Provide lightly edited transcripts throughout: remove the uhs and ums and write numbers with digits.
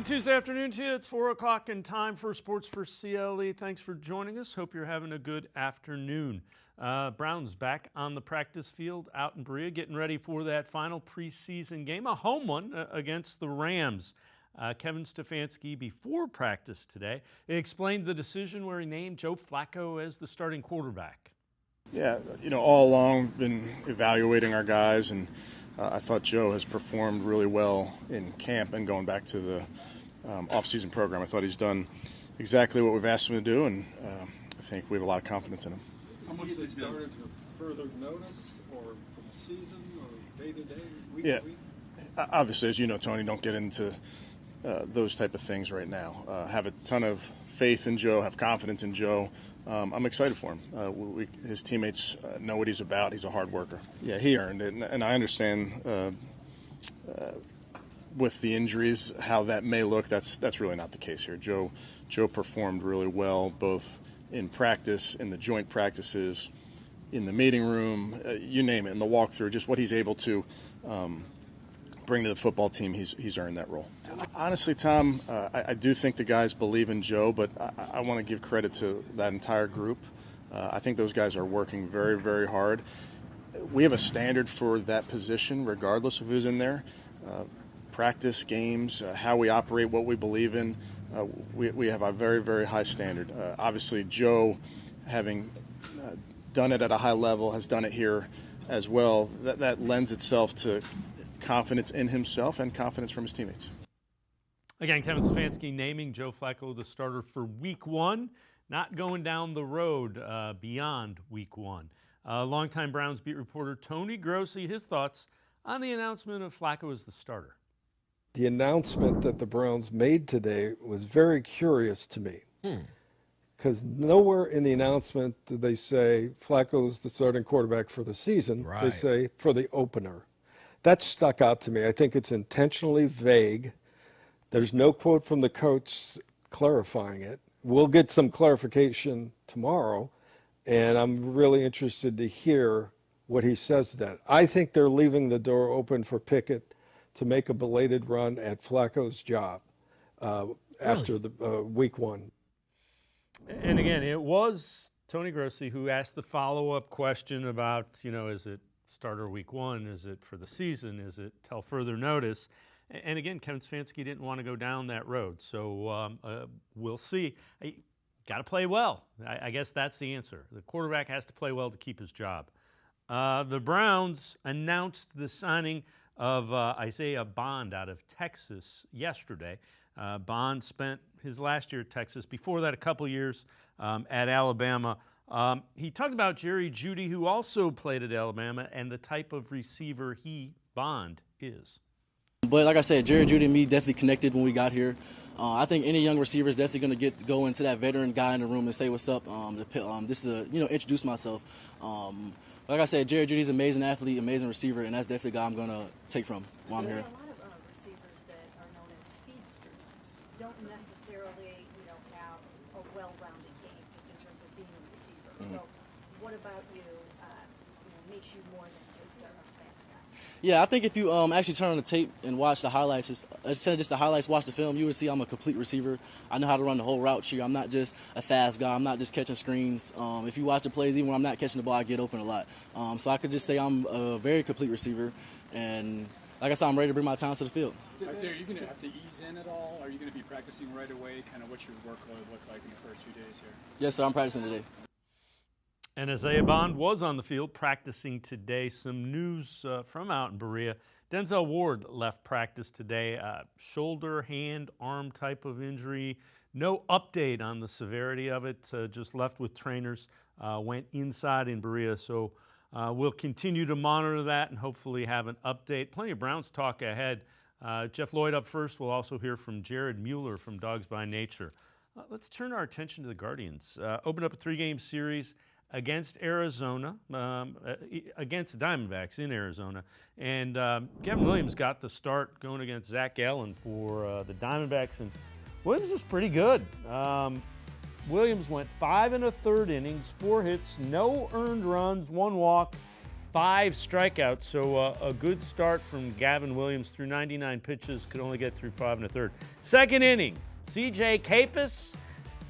Tuesday afternoon to you. It's 4 o'clock and time for Sports4CLE. Thanks for joining us. Hope you're having a good afternoon. Browns back on the practice field out in Berea, getting ready for that final preseason game, a home one against the Rams. Kevin Stefanski, before practice today, explained the decision where he named Joe Flacco as the starting quarterback. Yeah, all along been evaluating our guys, and I thought Joe has performed really well in camp and going back to the off-season program. I thought he's done exactly what we've asked him to do, and I think we have a lot of confidence in him. How much has he started to further notice, or for the season, or day-to-day, week-to-week? Week? Obviously, as you know, Tony, don't get into those type of things right now. Have a ton of faith in Joe, have confidence in Joe. I'm excited for him. His teammates know what he's about. He's a hard worker. Yeah, he earned it, and I understand with the injuries how that may look. That's really not the case here. Joe performed really well, both in practice, in the joint practices, in the meeting room, you name it, in the walkthrough. Just what he's able to bring to the football team, he's earned that role. Honestly, Tom, I do think the guys believe in Joe, but I want to give credit to that entire group. I think those guys are working very, very hard. We have a standard for that position, regardless of who's in there. Practice, games, how we operate, what we believe in. We have a very, very high standard. Obviously, Joe, having done it at a high level, has done it here as well. That lends itself to confidence in himself and confidence from his teammates. Again, Kevin Stefanski naming Joe Flacco the starter for Week 1, not going down the road beyond Week 1. Longtime Browns beat reporter Tony Grossi, his thoughts on the announcement of Flacco as the starter. The announcement that the Browns made today was very curious to me. Because nowhere in the announcement did they say Flacco's the starting quarterback for the season. Right. They say for the opener. That stuck out to me. I think it's intentionally vague. There's no quote from the coach clarifying it. We'll get some clarification tomorrow, and I'm really interested to hear what he says to that. I think they're leaving the door open for Pickett to make a belated run at Flacco's job after the Week 1. And again, it was Tony Grossi who asked the follow-up question about, is it starter Week 1? Is it for the season? Is it till further notice? And again, Kevin Stefanski didn't want to go down that road. So we'll see. Got to play well. I guess that's the answer. The quarterback has to play well to keep his job. The Browns announced the signing of Isaiah Bond out of Texas yesterday. Bond spent his last year at Texas. Before that, a couple years at Alabama. He talked about Jerry Jeudy, who also played at Alabama, and the type of receiver Bond is. But like I said, Jerry Jeudy and me definitely connected when we got here. I think any young receiver is definitely going to go into that veteran guy in the room and say what's up. Just to introduce myself. Like I said, Jerry Jeudy's an amazing athlete, amazing receiver, and that's definitely the guy I'm going to take from while I'm here. A lot of receivers that are known as speedsters don't necessarily, have a well-rounded game just in terms of being a receiver. Mm-hmm. So, what about you? Makes you more than just a fast guy? Yeah, I think if you actually turn on the tape and watch the highlights, instead of just the highlights, watch the film, you would see I'm a complete receiver. I know how to run the whole route here. I'm not just a fast guy. I'm not just catching screens. If you watch the plays, even when I'm not catching the ball, I get open a lot. So I could just say I'm a very complete receiver. And like I said, I'm ready to bring my talents to the field. Isaiah, are you going to have to ease in at all? Are you going to be practicing right away? Kind of what's your workload look like in the first few days here? Yes, sir. I'm practicing today. And Isaiah Bond was on the field practicing today. Some news from out in Berea. Denzel Ward left practice today. Shoulder, hand, arm type of injury. No update on the severity of it. Just left with trainers. Went inside in Berea. So we'll continue to monitor that and hopefully have an update. Plenty of Browns talk ahead. Jeff Lloyd up first. We'll also hear from Jared Mueller from Dawgs by Nature. Let's turn our attention to the Guardians. Opened up a 3-game series against Arizona, against the Diamondbacks in Arizona. And Kevin Williams got the start going against Zach Gallen for the Diamondbacks. And Williams was pretty good. Williams went 5 1/3 innings, 4 hits, no earned runs, 1 walk, 5 strikeouts, so a good start from Gavin Williams through 99 pitches, could only get through 5 1/3. Second inning, C.J. Kapus,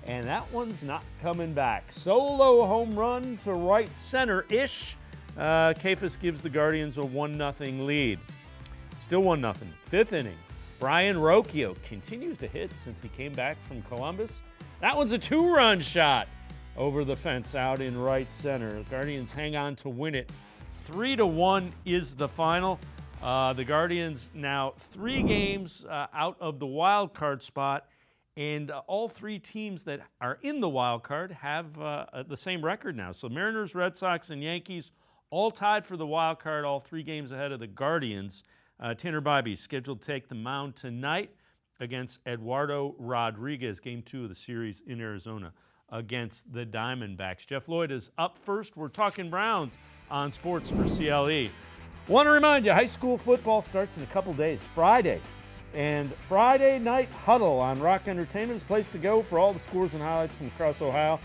and that one's not coming back. Solo home run to right center-ish. Kapus gives the Guardians a 1-0 lead. Still 1-0. Fifth inning, Brian Rocchio continues to hit since he came back from Columbus. That one's a 2-run shot over the fence out in right center. The Guardians hang on to win it. 3-1 is the final. The Guardians now 3 games out of the wild card spot, and all 3 teams that are in the wild card have the same record now. So Mariners, Red Sox, and Yankees all tied for the wild card, all 3 games ahead of the Guardians. Tanner Bybee scheduled to take the mound tonight against Eduardo Rodriguez, Game 2 of the series in Arizona against the Diamondbacks. Jeff Lloyd is up first. We're talking Browns on Sports for CLE. Want to remind you, high school football starts in a couple days, Friday. And Friday Night Huddle on Rock Entertainment is the place to go for all the scores and highlights from across Ohio.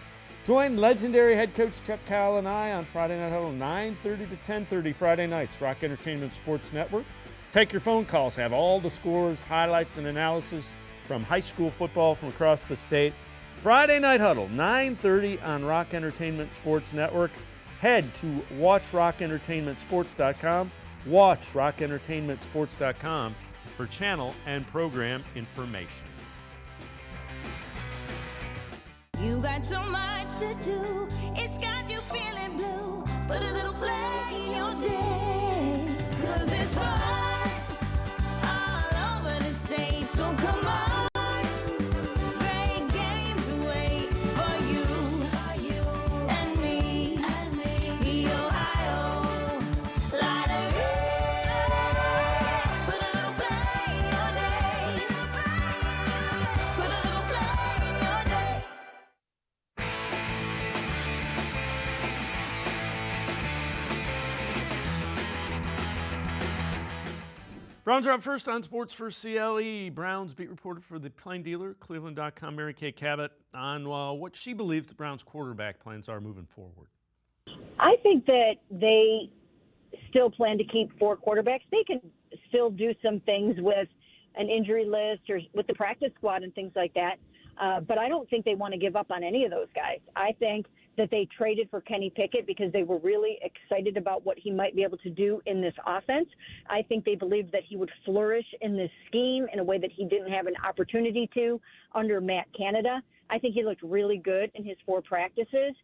Join legendary head coach Chuck Cowell and I on Friday Night Huddle, 9:30 to 10:30 Friday nights, Rock Entertainment Sports Network. Take your phone calls, have all the scores, highlights, and analysis from high school football from across the state. Friday Night Huddle, 9:30 on Rock Entertainment Sports Network. Head to watchrockentertainmentsports.com, watchrockentertainmentsports.com for channel and program information. You got so much to do, it's got you feeling blue. Put a little flag in your day, 'cause it's fun all over the state, so come on. Great games wait for you and me, the Ohio Lottery. Put a little flag in your day, put a little flag in your day. Browns are up first on Sports for CLE. Browns beat reporter for the Plain Dealer, cleveland.com, Mary Kay Cabot, on what she believes the Browns' quarterback plans are moving forward. I think that they still plan to keep 4 quarterbacks. They can still do some things with an injury list or with the practice squad and things like that. But I don't think they want to give up on any of those guys. I think that they traded for Kenny Pickett because they were really excited about what he might be able to do in this offense. I think they believed that he would flourish in this scheme in a way that he didn't have an opportunity to under Matt Canada. I think he looked really good in his 4 practices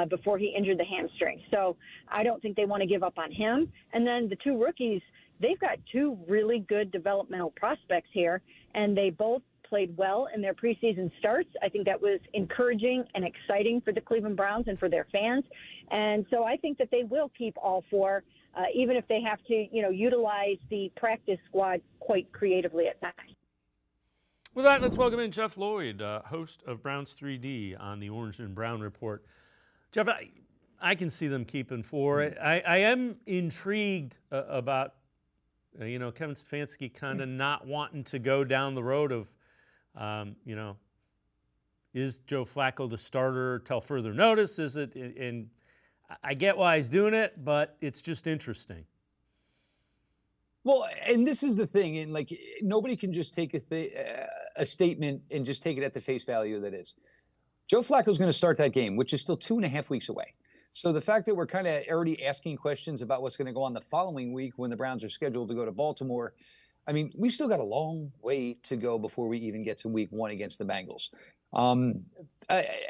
before he injured the hamstring. So I don't think they want to give up on him. And then the 2 rookies, they've got 2 really good developmental prospects here, and they both played well in their preseason starts. I think that was encouraging and exciting for the Cleveland Browns and for their fans. And so I think that they will keep all 4, even if they have to, utilize the practice squad quite creatively at times. With that, let's welcome in Jeff Lloyd, host of Browns 3D on the Orange and Brown Report. Jeff, I can see them keeping 4. I am intrigued about, Kevin Stefanski kind of not wanting to go down the road of, is Joe Flacco the starter till further notice? Is it? And I get why he's doing it, but it's just interesting. Well, and this is the thing, and nobody can just take a statement and just take it at the face value that is. Joe Flacco's going to start that game, which is still 2.5 weeks away. So the fact that we're kind of already asking questions about what's going to go on the following week when the Browns are scheduled to go to Baltimore, I mean, we've still got a long way to go before we even get to week 1 against the Bengals.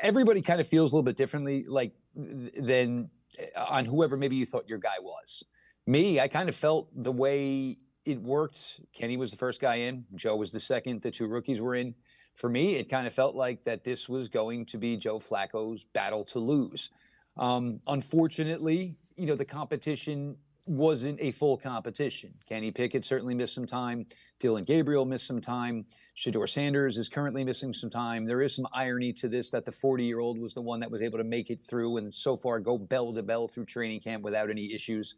Everybody kind of feels a little bit differently than on whoever maybe you thought your guy was. Me, I kind of felt the way it worked. Kenny was the first guy in. Joe was the second. The 2 rookies were in. For me, it kind of felt like that this was going to be Joe Flacco's battle to lose. Unfortunately, the competition wasn't a full competition. Kenny Pickett certainly missed some time. Dylan Gabriel missed some time. Shedeur Sanders is currently missing some time. There is some irony to this that the 40-year-old was the one that was able to make it through and so far go bell to bell through training camp without any issues.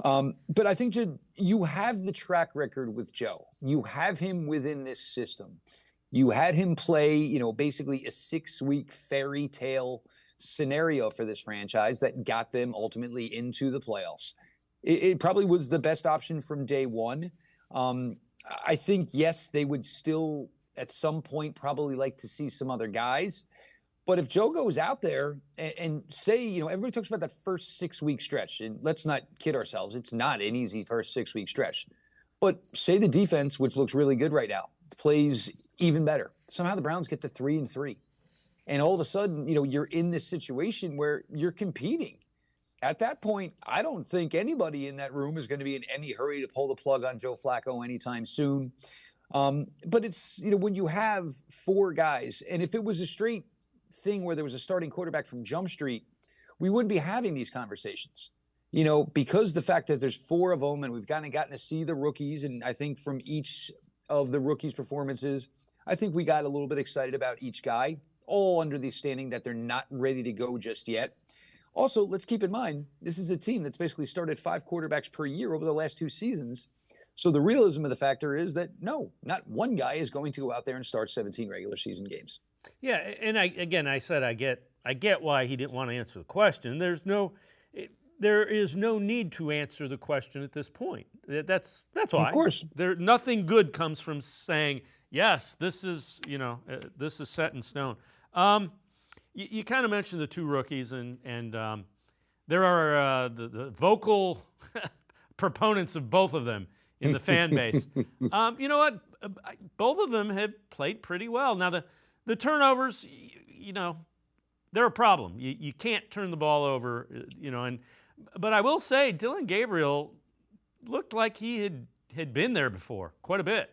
But I think you have the track record with Joe. You have him within this system. You had him play, basically a 6-week fairy tale scenario for this franchise that got them ultimately into the playoffs. It probably was the best option from day one. I think, yes, they would still at some point probably like to see some other guys. But if Joe goes out there and say, everybody talks about that first 6-week stretch, and let's not kid ourselves, it's not an easy first 6-week stretch. But say the defense, which looks really good right now, plays even better. Somehow the Browns get to 3-3. And all of a sudden, you're in this situation where you're competing. At that point, I don't think anybody in that room is going to be in any hurry to pull the plug on Joe Flacco anytime soon. But it's, when you have 4 guys, and if it was a straight thing where there was a starting quarterback from Jump Street, we wouldn't be having these conversations. Because the fact that there's 4 of them and we've gotten to see the rookies, and I think from each of the rookies' performances, I think we got a little bit excited about each guy, all under the standing that they're not ready to go just yet. Also, let's keep in mind, this is a team that's basically started 5 quarterbacks per year over the last 2 seasons. So the realism of the factor is that, no, not one guy is going to go out there and start 17 regular season games. Yeah, and I get why he didn't want to answer the question. There is no need to answer the question at this point. That's why. Of course. Nothing good comes from saying, yes, this is set in stone. You kind of mentioned the 2 rookies, and there are the vocal proponents of both of them in the fan base. You know what? Both of them have played pretty well. Now, the turnovers, they're a problem. You can't turn the ball over, but I will say Dillon Gabriel looked like he had been there before quite a bit.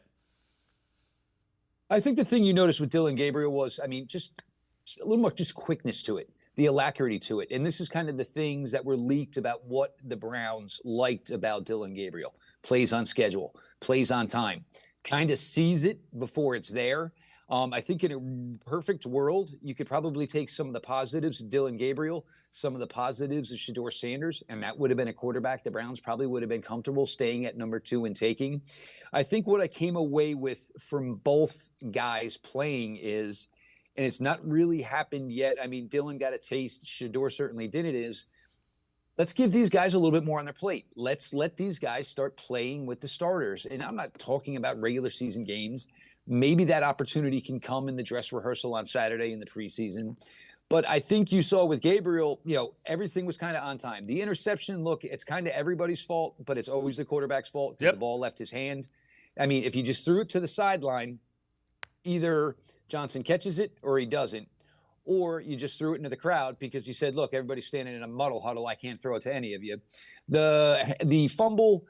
I think the thing you noticed with Dillon Gabriel was, just a little more just quickness to it, the alacrity to it. And this is kind of the things that were leaked about what the Browns liked about Dillon Gabriel. Plays on schedule, plays on time, kind of sees it before it's there. I think in a perfect world, you could probably take some of the positives of Dillon Gabriel, some of the positives of Shedeur Sanders, and that would have been a quarterback the Browns probably would have been comfortable staying at number 2 and taking. I think what I came away with from both guys playing is, and it's not really happened yet. Dillon got a taste. Shedeur certainly did it, is let's give these guys a little bit more on their plate. Let's let these guys start playing with the starters. And I'm not talking about regular season games. Maybe that opportunity can come in the dress rehearsal on Saturday in the preseason. But I think you saw with Gabriel, everything was kind of on time. The interception, look, it's kind of everybody's fault, but it's always the quarterback's fault because the ball left his hand. If you just threw it to the sideline, either Johnson catches it or he doesn't. Or you just threw it into the crowd because you said, look, everybody's standing in a muddle huddle. I can't throw it to any of you. The fumble,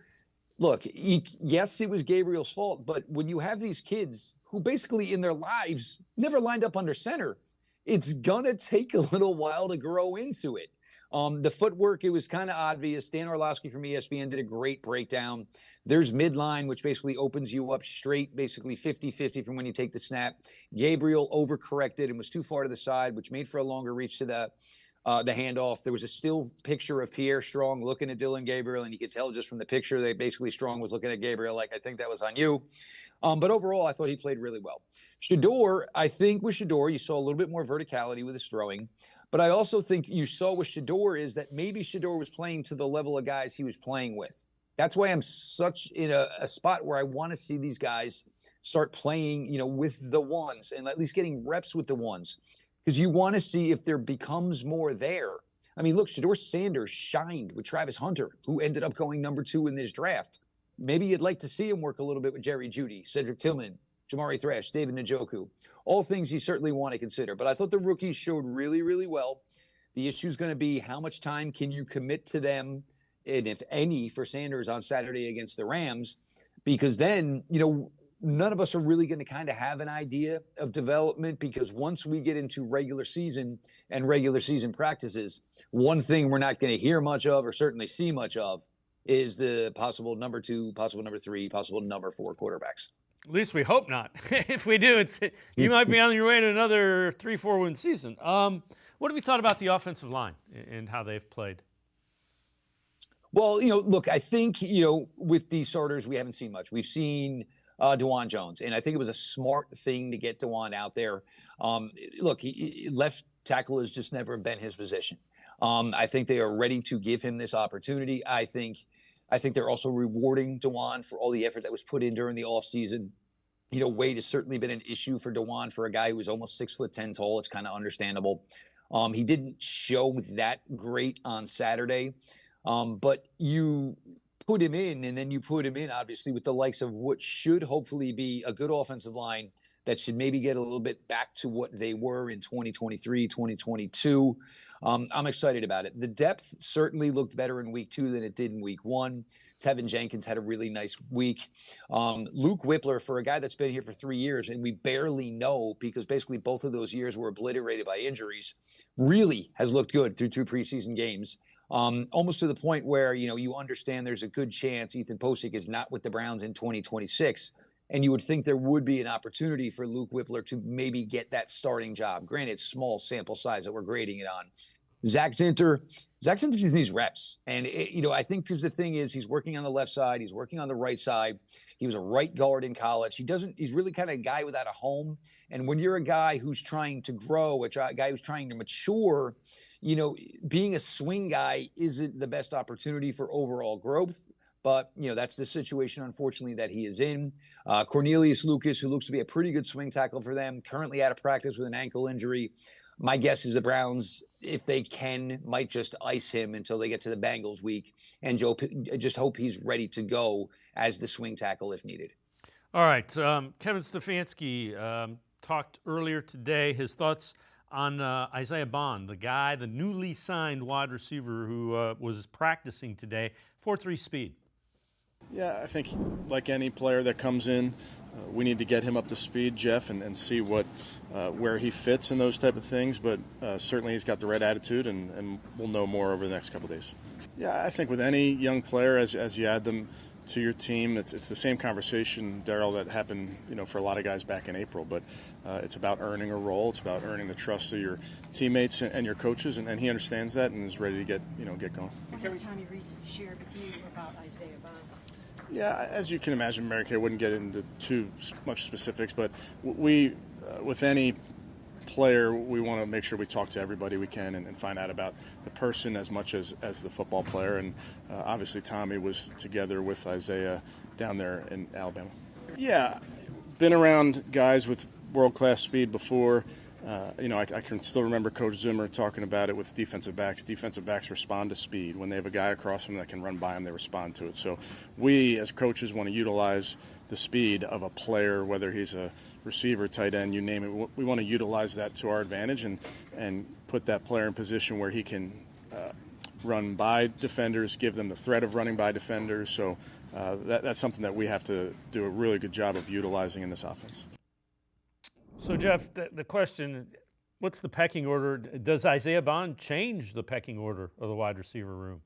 look, yes, it was Gabriel's fault, but when you have these kids who basically in their lives never lined up under center, it's going to take a little while to grow into it. The footwork, it was kind of obvious. Dan Orlovsky from ESPN did a great breakdown. There's midline, which basically opens you up straight, basically 50-50 from when you take the snap. Gabriel overcorrected and was too far to the side, which made for a longer reach to the handoff. There was a still picture of Pierre Strong looking at Dillon Gabriel, and you could tell just from the picture that basically Strong was looking at Gabriel like, I think that was on you. But overall, I thought he played really well. Shedeur, I think with Shedeur, you saw a little bit more verticality with his throwing. But I also think you saw with Shedeur is that maybe Shedeur was playing to the level of guys he was playing with. That's why I'm such in a spot where I want to see these guys start playing, with the ones and at least getting reps with the ones. Because you want to see if there becomes more there. Look, Shedeur Sanders shined with Travis Hunter, who ended up going number 2 in this draft. Maybe you'd like to see him work a little bit with Jerry Jeudy, Cedric Tillman, Jamari Thrash, David Njoku. All things you certainly want to consider. But I thought the rookies showed really, really well. The issue is going to be how much time can you commit to them, and if any, for Sanders on Saturday against the Rams. Because then, none of us are really going to kind of have an idea of development, because once we get into regular season and regular season practices, one thing we're not going to hear much of or certainly see much of is the possible number 2, possible number 3, possible number 4 quarterbacks. At least we hope not. If we do, you might be on your way to another 3-4 win season. What have you thought about the offensive line and how they've played? Well, look, I think, with these starters, we haven't seen much. We've seen DeJuan Jones, and I think it was a smart thing to get DeJuan out there. Look, he left tackle has just never been his position. I think they are ready to give him this opportunity. I think they're also rewarding DeJuan for all the effort that was put in during the offseason. You know, weight has certainly been an issue for DeJuan. For a guy who was almost 6'10" tall, it's kind of understandable. He didn't show that great on Saturday, but you put him in, and then you put him in, obviously, with the likes of what should hopefully be a good offensive line that should maybe get a little bit back to what they were in 2023, 2022. I'm excited about it. The depth certainly looked better in week 2 than it did in week 1. Tevin Jenkins had a really nice week. Luke Whippler, for a guy that's been here for 3 years, and we barely know because basically both of those years were obliterated by injuries, really has looked good through 2 preseason games. Almost to the point where, you know, you understand there's a good chance Ethan Posick is not with the Browns in 2026. And you would think there would be an opportunity for Luke Whippler to maybe get that starting job. Granted, small sample size that we're grading it on. Zach Zinter just needs reps. And, I think because the thing is he's working on the left side. He's working on the right side. He was a right guard in college. He's really kind of a guy without a home. And when you're a guy who's trying to grow, a guy who's trying to mature, being a swing guy isn't the best opportunity for overall growth. But, that's the situation, unfortunately, that he is in. Cornelius Lucas, who looks to be a pretty good swing tackle for them, currently out of practice with an ankle injury. My guess is the Browns, if they can, might just ice him until they get to the Bengals week. And Joe, just hope he's ready to go as the swing tackle if needed. All right. Kevin Stefanski talked earlier today, his thoughts on Isaiah Bond, the newly signed wide receiver who was practicing today, 4.3 speed. Yeah, I think like any player that comes in, we need to get him up to speed, Jeff, and see where he fits in those type of things. But certainly he's got the right attitude, and we'll know more over the next couple of days. Yeah, I think with any young player, as you add them to your team, it's the same conversation, Darryl, that happened for a lot of guys back in April. But it's about earning a role. It's about earning the trust of your teammates and your coaches, and he understands that and is ready to get going. What has Tommy Reese shared with you about Isaiah Bond? Yeah, as you can imagine, Mary Kay wouldn't get into too much specifics, but we, with any player, we want to make sure we talk to everybody we can and find out about the person as much as the football player. And obviously Tommy was together with Isaiah down there in Alabama. Yeah, been around guys with world-class speed before. I can still remember Coach Zimmer talking about it with defensive backs. Defensive backs respond to speed. When they have a guy across them that can run by them, they respond to it. So we, as coaches, want to utilize the speed of a player, whether he's a receiver, tight end, you name it. We want to utilize that to our advantage and put that player in position where he can run by defenders, give them the threat of running by defenders. So that's something that we have to do a really good job of utilizing in this offense. So, Jeff, the question, what's the pecking order? Does Isaiah Bond change the pecking order of the wide receiver room?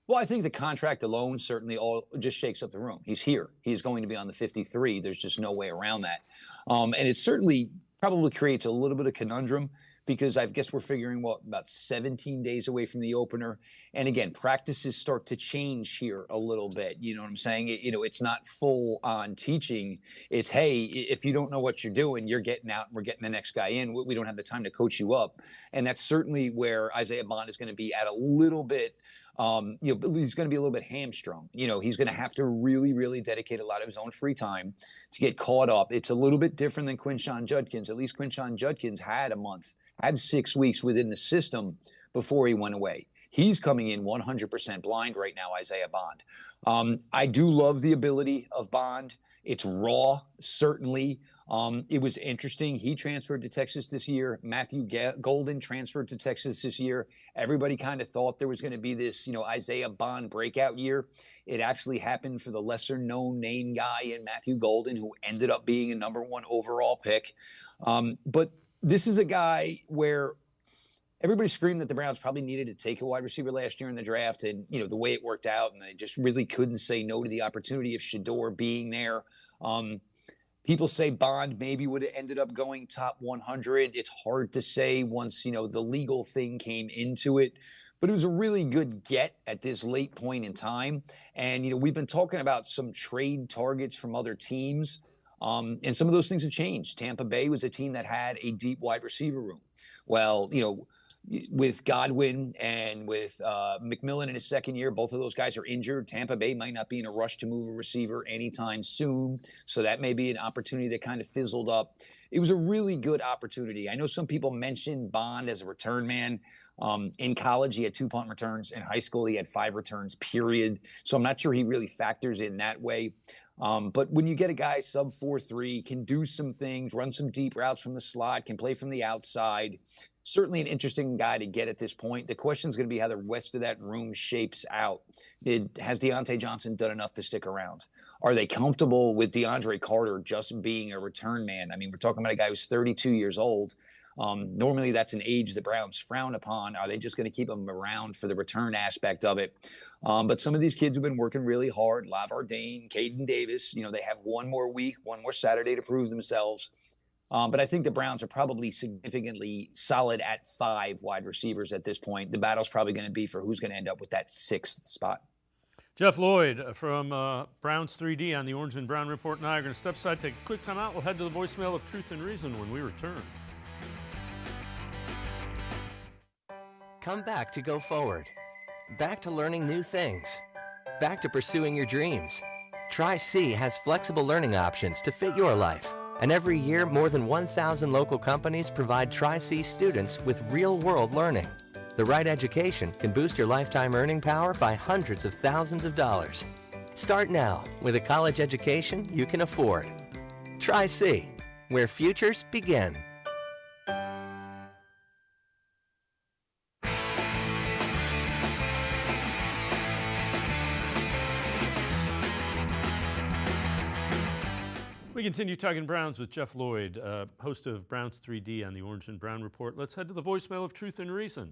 Well, I think the contract alone certainly all just shakes up the room. He's here. He's going to be on the 53. There's just no way around that. And it certainly probably creates a little bit of conundrum because I guess we're figuring, about 17 days away from the opener. And again, practices start to change here a little bit. You know what I'm saying? It's not full on teaching. It's, hey, if you don't know what you're doing, you're getting out and we're getting the next guy in. We don't have the time to coach you up. And that's certainly where Isaiah Bond is going to be at a little bit. He's going to be a little bit hamstrung. He's going to have to really, really dedicate a lot of his own free time to get caught up. It's a little bit different than Quinshon Judkins. At least Quinshon Judkins had 6 weeks within the system before he went away. He's coming in 100% blind right now, Isaiah Bond. I do love the ability of Bond. It's raw, certainly. It was interesting. He transferred to Texas this year. Matthew Golden transferred to Texas this year. Everybody kind of thought there was going to be this, Isaiah Bond breakout year. It actually happened for the lesser known name guy in Matthew Golden, who ended up being a number 1 overall pick. But this is a guy where everybody screamed that the Browns probably needed to take a wide receiver last year in the draft. And, the way it worked out, and they just really couldn't say no to the opportunity of Shedeur being there. People say Bond maybe would have ended up going top 100. It's hard to say once, the legal thing came into it. But it was a really good get at this late point in time. And, we've been talking about some trade targets from other teams. And some of those things have changed. Tampa Bay was a team that had a deep wide receiver room. Well, with Godwin and with McMillan in his second year, both of those guys are injured. Tampa Bay might not be in a rush to move a receiver anytime soon. So that may be an opportunity that kind of fizzled up. It was a really good opportunity. I know some people mentioned Bond as a return man. In college, he had 2 punt returns. In high school, he had 5 returns, period. So I'm not sure he really factors in that way. But when you get a guy sub 4.3, can do some things, run some deep routes from the slot, can play from the outside, certainly an interesting guy to get at this point. The question is going to be how the rest of that room shapes out. Has Deontay Johnson done enough to stick around? Are they comfortable with DeAndre Carter just being a return man? I mean, we're talking about a guy who's 32 years old. Normally, that's an age the Browns frown upon. Are they just going to keep him around for the return aspect of it? But some of these kids have been working really hard. Lavar Dane, Caden Davis, they have one more week, one more Saturday to prove themselves. But I think the Browns are probably significantly solid at 5 wide receivers at this point. The battle's probably going to be for who's going to end up with that 6th spot. Jeff Lloyd from Browns 3D on the Orange and Brown Report. Now, you're going to step aside, take a quick time out. We'll head to the voicemail of Truth and Reason when we return. Come back to go forward. Back to learning new things. Back to pursuing your dreams. Tri-C has flexible learning options to fit your life. And every year, more than 1,000 local companies provide Tri-C students with real-world learning. The right education can boost your lifetime earning power by hundreds of thousands of dollars. Start now with a college education you can afford. Tri-C, where futures begin. We continue talking Browns with Jeff Lloyd, host of Browns 3D on the Orange and Brown Report. Let's head to the voicemail of Truth and Reason.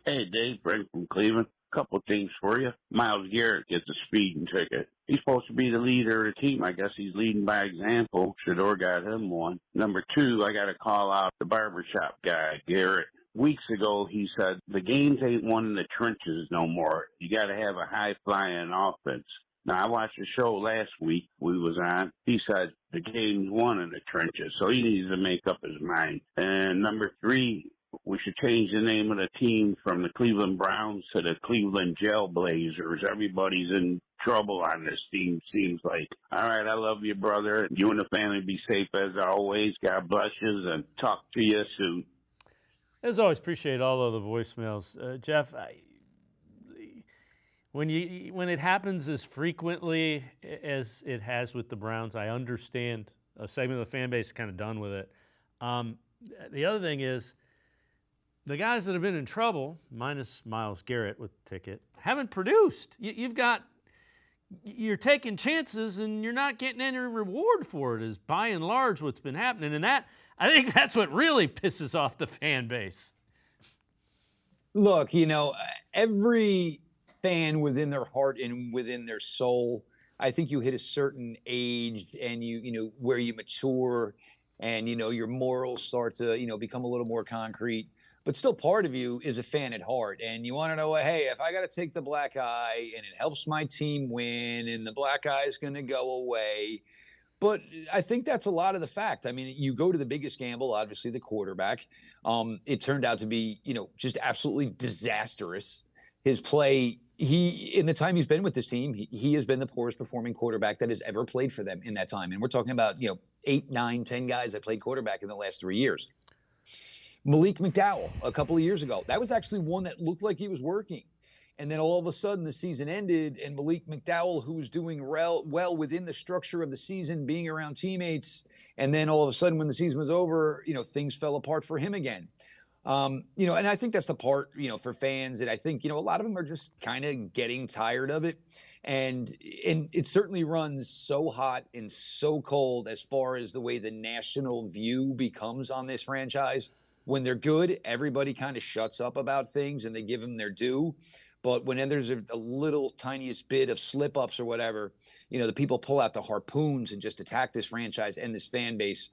Hey, Dave, Brent from Cleveland. Couple things for you. Myles Garrett gets a speeding ticket. He's supposed to be the leader of the team. I guess he's leading by example. Shador got him one. Number 2, I got to call out the barbershop guy, Garrett. Weeks ago, he said, the games ain't won in the trenches no more. You got to have a high-flying offense. Now, I watched the show last week we was on. He said the game's won in the trenches, so he needs to make up his mind. And number 3, we should change the name of the team from the Cleveland Browns to the Cleveland Jailblazers. Everybody's in trouble on this team, seems like. All right, I love you, brother. You and the family be safe as always. God bless you, and talk to you soon. As always, appreciate all of the voicemails. Jeff, when it happens as frequently as it has with the Browns, I understand a segment of the fan base is kind of done with it. The other thing is, the guys that have been in trouble, minus Myles Garrett with the ticket, haven't produced. You're taking chances and you're not getting any reward for it, is by and large what's been happening. And I think that's what really pisses off the fan base. Look, every fan within their heart and within their soul, I think you hit a certain age and where you mature and, your morals start to, become a little more concrete. But still part of you is a fan at heart. And you want to know, hey, if I got to take the black eye and it helps my team win and the black eye is going to go away. But I think that's a lot of the fact. I mean, you go to the biggest gamble, obviously the quarterback. It turned out to be, just absolutely disastrous. His play, in the time he's been with this team, he has been the poorest performing quarterback that has ever played for them in that time. And we're talking about, 8, 9, 10 guys that played quarterback in the last 3 years. Malik McDowell, a couple of years ago, that was actually one that looked like he was working. And then all of a sudden the season ended and Malik McDowell, who was doing well within the structure of the season, being around teammates, and then all of a sudden when the season was over, things fell apart for him again. And I think that's the part, for fans. And I think, a lot of them are just kind of getting tired of it. And it certainly runs so hot and so cold as far as the way the national view becomes on this franchise. When they're good, everybody kind of shuts up about things and they give them their due. But when there's a little tiniest bit of slip-ups or whatever, the people pull out the harpoons and just attack this franchise and this fan base.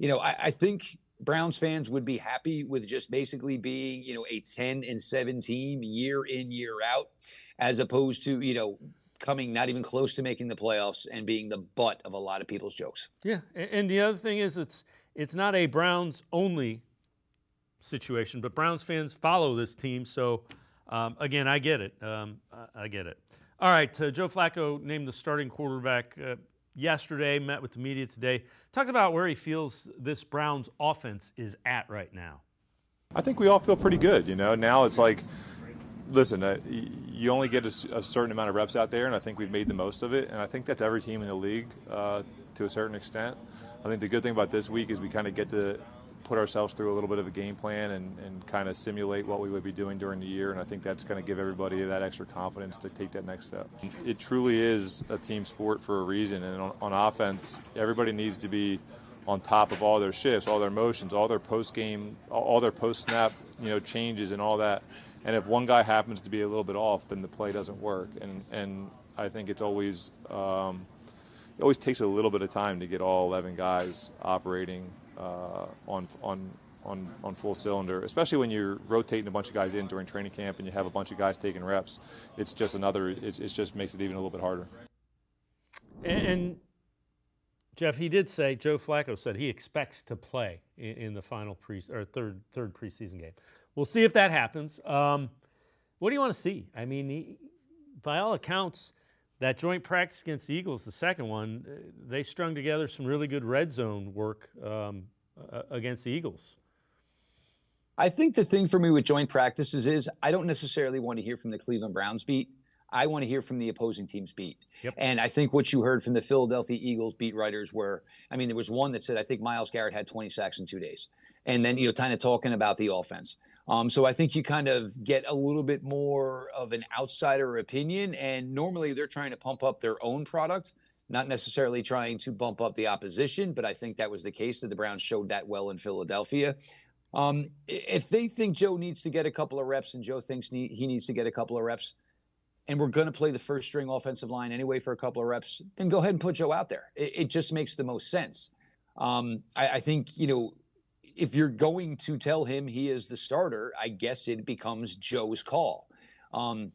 I think Browns fans would be happy with just basically being, a 10-7 team year in, year out, as opposed to, coming not even close to making the playoffs and being the butt of a lot of people's jokes. Yeah, and the other thing is it's not a Browns only situation, but Browns fans follow this team. So again, I get it. I get it. All right, Joe Flacco named the starting quarterback yesterday. Met with the media today. Talked about where he feels this Browns offense is at right now. I think we all feel pretty good. Now it's like, listen, you only get a certain amount of reps out there, and I think we've made the most of it. And I think that's every team in the league to a certain extent. I think the good thing about this week is we kind of get to put ourselves through a little bit of a game plan and kind of simulate what we would be doing during the year. And I think that's going to give everybody that extra confidence to take that next step. It truly is a team sport for a reason. And on offense, everybody needs to be on top of all their shifts, all their motions, all their post-game, all their post-snap, changes and all that. And if one guy happens to be a little bit off, then the play doesn't work. And I think it's always it always takes a little bit of time to get all 11 guys operating on full cylinder, especially when you're rotating a bunch of guys in during training camp and you have a bunch of guys taking reps. It's just it just makes it even a little bit harder. And Jeff, Joe Flacco said he expects to play in the final third preseason game. We'll see if that happens. What do you want to see? I mean, by all accounts, that joint practice against the Eagles, the second one, they strung together some really good red zone work against the Eagles. I think the thing for me with joint practices is I don't necessarily want to hear from the Cleveland Browns beat. I want to hear from the opposing team's beat. Yep. And I think what you heard from the Philadelphia Eagles beat writers there was one that said, I think Myles Garrett had 20 sacks in 2 days. And then, kind of talking about the offense. So I think you kind of get a little bit more of an outsider opinion. And normally they're trying to pump up their own product, not necessarily trying to bump up the opposition. But I think that was the case that the Browns showed that well in Philadelphia. If they think Joe needs to get a couple of reps and Joe thinks he needs to get a couple of reps, and we're going to play the first string offensive line anyway for a couple of reps, then go ahead and put Joe out there. It just makes the most sense. I think, if you're going to tell him he is the starter, I guess it becomes Joe's call.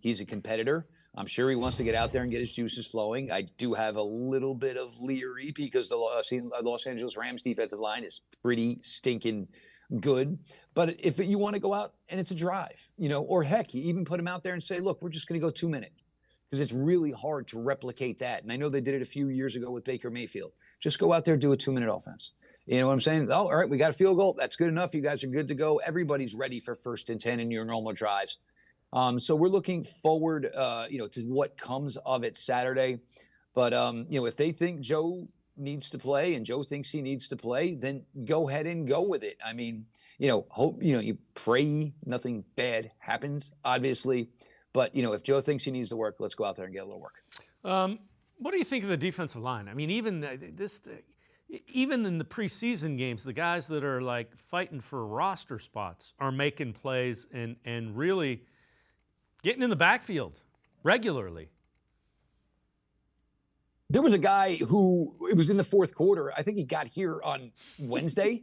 He's a competitor. I'm sure he wants to get out there and get his juices flowing. I do have a little bit of leery because the Los Angeles Rams defensive line is pretty stinking good. But if you want to go out and it's a drive, or heck, you even put him out there and say, look, we're just going to go 2 minutes, because it's really hard to replicate that. And I know they did it a few years ago with Baker Mayfield. Just go out there, do a 2-minute offense. You know what I'm saying? Oh, all right, we got a field goal. That's good enough. You guys are good to go. Everybody's ready for 1st and 10 in your normal drives. So we're looking forward, to what comes of it Saturday. But, if they think Joe needs to play and Joe thinks he needs to play, then go ahead and go with it. I mean, hope, you pray nothing bad happens, obviously. But, if Joe thinks he needs to work, let's go out there and get a little work. What do you think of the defensive line? I mean, even in the preseason games, the guys that are like fighting for roster spots are making plays and really getting in the backfield regularly. There was a guy who, it was in the fourth quarter. I think he got here on Wednesday.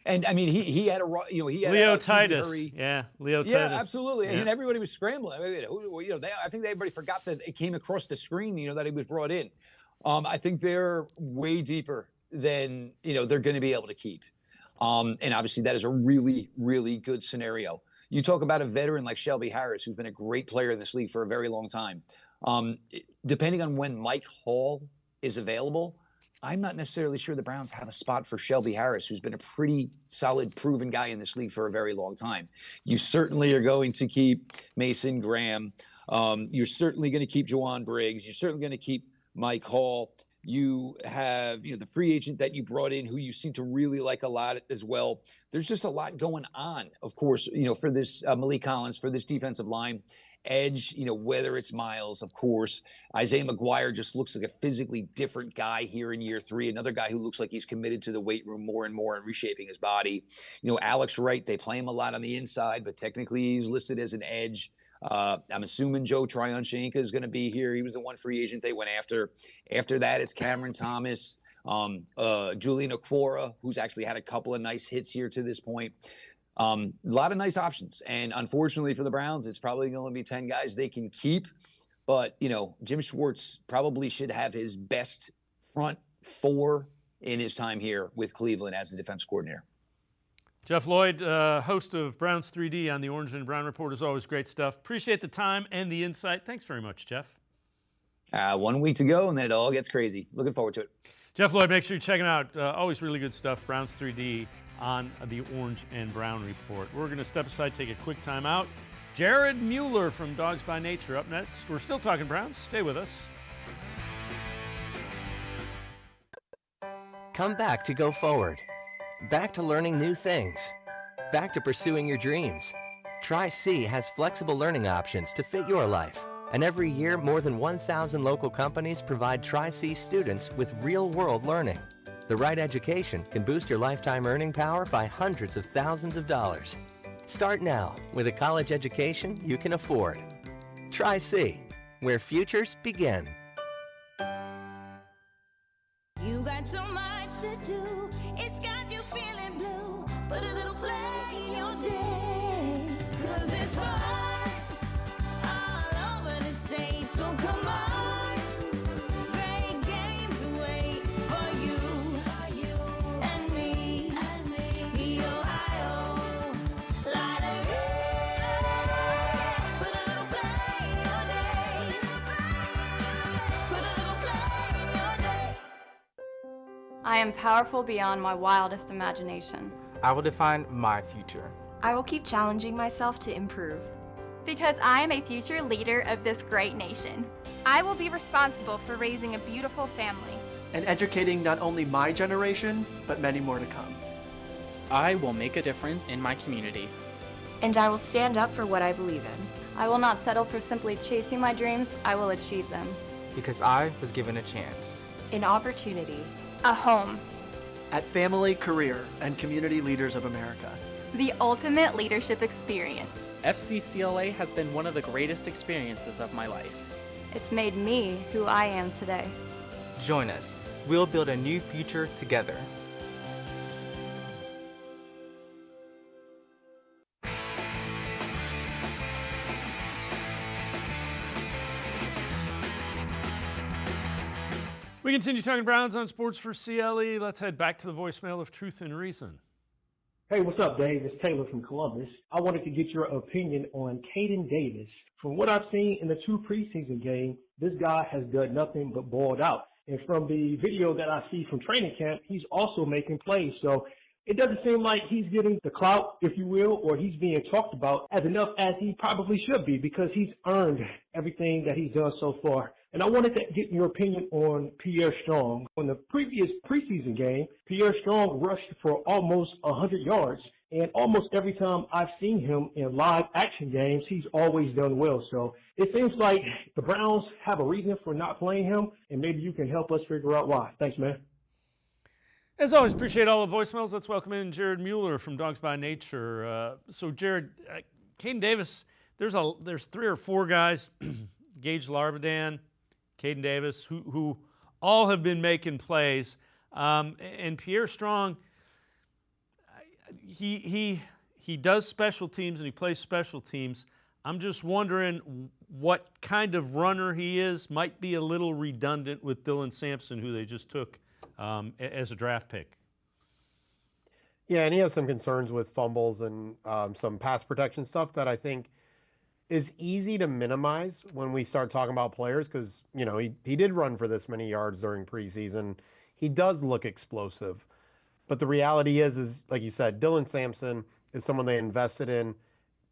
And I mean, he had he had Leo a Titus. hurry. Yeah, Leo Yeah, Titus. absolutely. Yeah. And everybody was scrambling. I mean, I think everybody forgot that it came across the screen, that he was brought in. I think they're way deeper than, they're going to be able to keep. And obviously that is a really, really good scenario. You talk about a veteran like Shelby Harris, who's been a great player in this league for a very long time. Depending on when Mike Hall is available, I'm not necessarily sure the Browns have a spot for Shelby Harris, who's been a pretty solid, proven guy in this league for a very long time. You certainly are going to keep Mason Graham. You're certainly going to keep Juwan Briggs. You're certainly going to keep Mike Hall. You have, the free agent that you brought in, who you seem to really like a lot as well. There's just a lot going on, of course, for this Malik Collins, for this defensive line. Edge, whether it's Miles, of course. Isaiah McGuire just looks like a physically different guy here in year 3. Another guy who looks like he's committed to the weight room more and more and reshaping his body. Alex Wright, they play him a lot on the inside, but technically he's listed as an edge. I'm assuming Joe Tryon-Shoyinka is going to be here. He was the one free agent they went after. After that, it's Cameron Thomas, Julian Okwara, who's actually had a couple of nice hits here to this point. A lot of nice options. And unfortunately for the Browns, it's probably going to be 10 guys they can keep. But, Jim Schwartz probably should have his best front four in his time here with Cleveland as a defense coordinator. Jeff Lloyd, host of Browns 3D on the Orange and Brown Report, is always great stuff. Appreciate the time and the insight. Thanks very much, Jeff. 1 week to go, and then it all gets crazy. Looking forward to it. Jeff Lloyd, make sure you check him out. Always really good stuff. Browns 3D on the Orange and Brown Report. We're going to step aside, take a quick time out. Jared Mueller from Dawgs by Nature up next. We're still talking Browns. Stay with us. Come back to go forward. Back to learning new things. Back to pursuing your dreams. Tri-C has flexible learning options to fit your life. And every year, more than 1,000 local companies provide Tri-C students with real-world learning. The right education can boost your lifetime earning power by hundreds of thousands of dollars. Start now with a college education you can afford. Tri-C, where futures begin. You got so much to do, it's got you feeling blue. Put a little flag in your day, 'cause it's fun all over the state. So come on, great games wait for you and me. The Ohio lottery. Put a little flag in your day. Put a little flag in your day. I am powerful beyond my wildest imagination. I will define my future. I will keep challenging myself to improve. Because I am a future leader of this great nation. I will be responsible for raising a beautiful family. And educating not only my generation, but many more to come. I will make a difference in my community. And I will stand up for what I believe in. I will not settle for simply chasing my dreams. I will achieve them. Because I was given a chance. An opportunity. A home. At Family, Career, and Community Leaders of America. The ultimate leadership experience. FCCLA has been one of the greatest experiences of my life. It's made me who I am today. Join us. We'll build a new future together. We continue talking Browns on Sports4CLE. Let's head back to the voicemail of Truth and Reason. Hey, what's up, Dave? It's Taylor from Columbus. I wanted to get your opinion on Caden Davis. From what I've seen in the 2 preseason games, this guy has done nothing but balled out. And from the video that I see from training camp, he's also making plays. So it doesn't seem like he's getting the clout, if you will, or he's being talked about as enough as he probably should be, because he's earned everything that he's done so far. And I wanted to get your opinion on Pierre Strong. On the previous preseason game, Pierre Strong rushed for almost 100 yards. And almost every time I've seen him in live action games, he's always done well. So it seems like the Browns have a reason for not playing him, and maybe you can help us figure out why. Thanks, man. As always, appreciate all the voicemails. Let's welcome in Jared Mueller from Dawgs by Nature. So, Jared, Caden Davis, there's 3 or 4 guys, Gage Larvidan, Caden Davis, who all have been making plays. And Pierre Strong, he does special teams and he plays special teams. I'm just wondering what kind of runner he is. Might be a little redundant with Dylan Sampson, who they just took as a draft pick. Yeah, and he has some concerns with fumbles and some pass protection stuff that I think is easy to minimize when we start talking about players, because, you know, he did run for this many yards during preseason. He does look explosive. But the reality is like you said, Dylan Sampson is someone they invested in,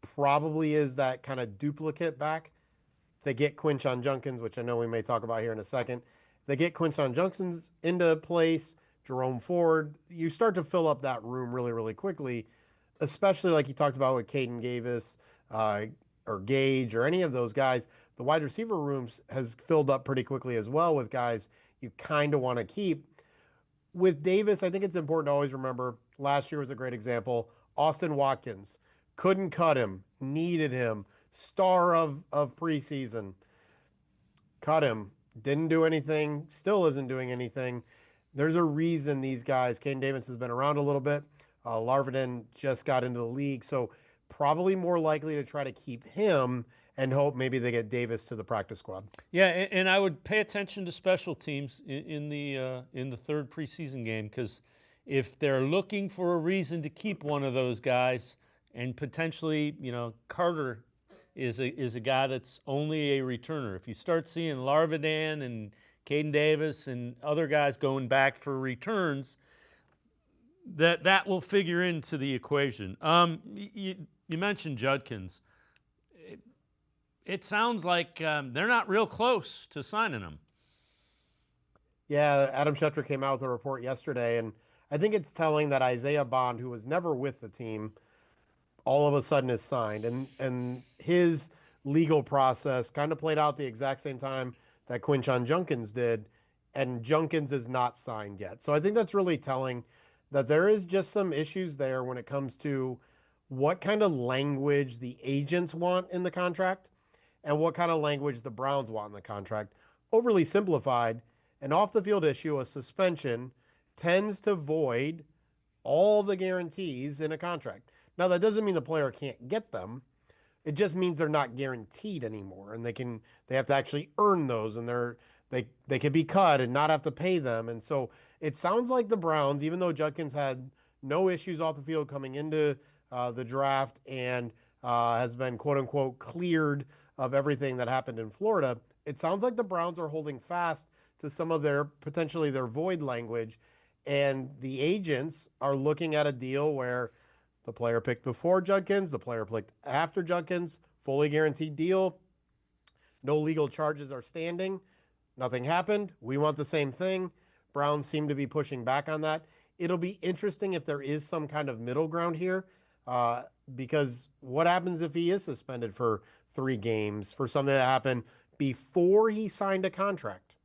probably is that kind of duplicate back. They get Quinshon Judkins, which I know we may talk about here in a second. They get Quinshon Judkins into place, Jerome Ford. You start to fill up that room really, really quickly, especially like you talked about with Caden Davis, or Gage or any of those guys. The wide receiver rooms has filled up pretty quickly as well with guys you kind of want to keep. With Davis, I think it's important to always remember, last year was a great example. Austin Watkins, couldn't cut him, needed him, star of preseason. Cut him, didn't do anything, still isn't doing anything. There's a reason these guys, Caden Davis has been around a little bit. Larvidan just got into the league, so probably more likely to try to keep him and hope maybe they get Davis to the practice squad. Yeah, and I would pay attention to special teams in the third preseason game, because if they're looking for a reason to keep one of those guys, and potentially, Carter is a guy that's only a returner. If you start seeing Larvidan and Caden Davis and other guys going back for returns, that will figure into the equation. You mentioned Judkins. It sounds like they're not real close to signing him. Yeah, Adam Schefter came out with a report yesterday, and I think it's telling that Isaiah Bond, who was never with the team, all of a sudden is signed. And his legal process kind of played out the exact same time that Quinshon Judkins did, and Judkins is not signed yet. So I think that's really telling that there is just some issues there when it comes to what kind of language the agents want in the contract and what kind of language the Browns want in the contract. Overly simplified, an off-the-field issue, a suspension, tends to void all the guarantees in a contract. Now, that doesn't mean the player can't get them. It just means they're not guaranteed anymore, and they have to actually earn those, and they can be cut and not have to pay them. And so it sounds like the Browns, even though Judkins had no issues off the field coming into the draft and has been quote-unquote cleared of everything that happened in Florida, it sounds like the Browns are holding fast to some of potentially their void language, and the agents are looking at a deal where the player picked before Judkins, the player picked after Judkins, fully guaranteed deal, no legal charges are standing, nothing happened, we want the same thing. Browns seem to be pushing back on that. It'll be interesting if there is some kind of middle ground here, because what happens if he is suspended for 3 games for something that happened before he signed a contract?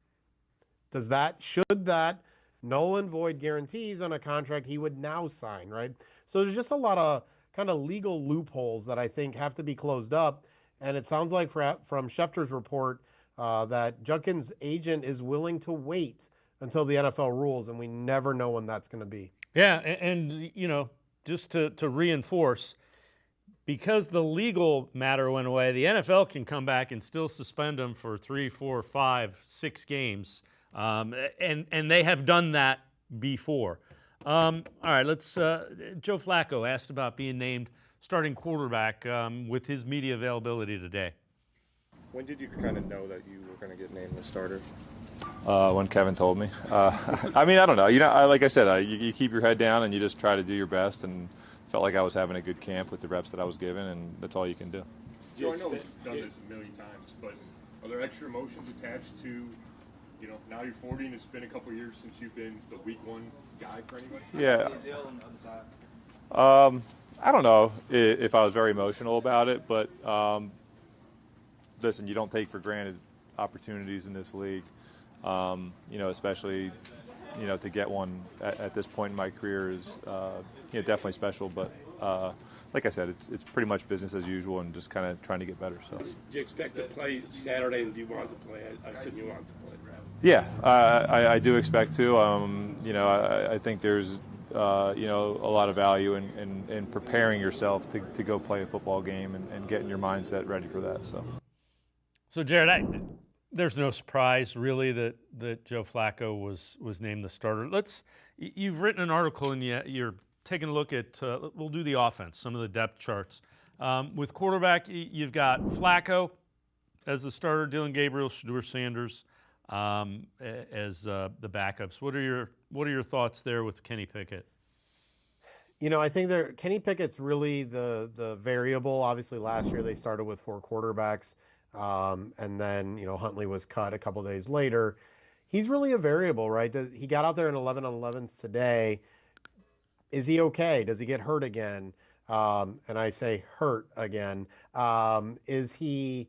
Should that null and void guarantees on a contract he would now sign, right? So there's just a lot of kind of legal loopholes that I think have to be closed up. And it sounds like from Schefter's report that Judkins' agent is willing to wait until the NFL rules, and we never know when that's going to be. Yeah, and just to reinforce, because the legal matter went away, the NFL can come back and still suspend them for 3, 4, 5, 6 games. And they have done that before. All right, let's. Joe Flacco asked about being named starting quarterback with his media availability today. When did you kind of know that you were going to get named the starter? When Kevin told me. I mean, I don't know. Like I said, you keep your head down and you just try to do your best, and felt like I was having a good camp with the reps that I was given, and that's all you can do. Joe, I know we've done this a million times, but are there extra emotions attached to, now you're 40 and it's been a couple of years since you've been the week 1 guy for anybody? Yeah. I don't know if I was very emotional about it, but listen, you don't take for granted opportunities in this league, especially, to get one at this point in my career is, definitely special. But like I said, it's pretty much business as usual and just kind of trying to get better. So. Do you expect to play Saturday, and do you want to play? I assume you want to play. Yeah, I do expect to. I think there's a lot of value in preparing yourself to go play a football game and getting your mindset ready for that. So Jared, there's no surprise really that Joe Flacco was named the starter. You've written an article and you're taking a look at. We'll do the offense, some of the depth charts. With quarterback, you've got Flacco as the starter, Dylan Gabriel, Shedeur Sanders as the backups. What are your thoughts there with Kenny Pickett? I think Kenny Pickett's really the variable. Obviously, last year they started with 4 quarterbacks, and then Huntley was cut a couple days later. He's really a variable, right? He got out there in 11 on 11s today. Is he okay? Does he get hurt again? And I say hurt again. Is he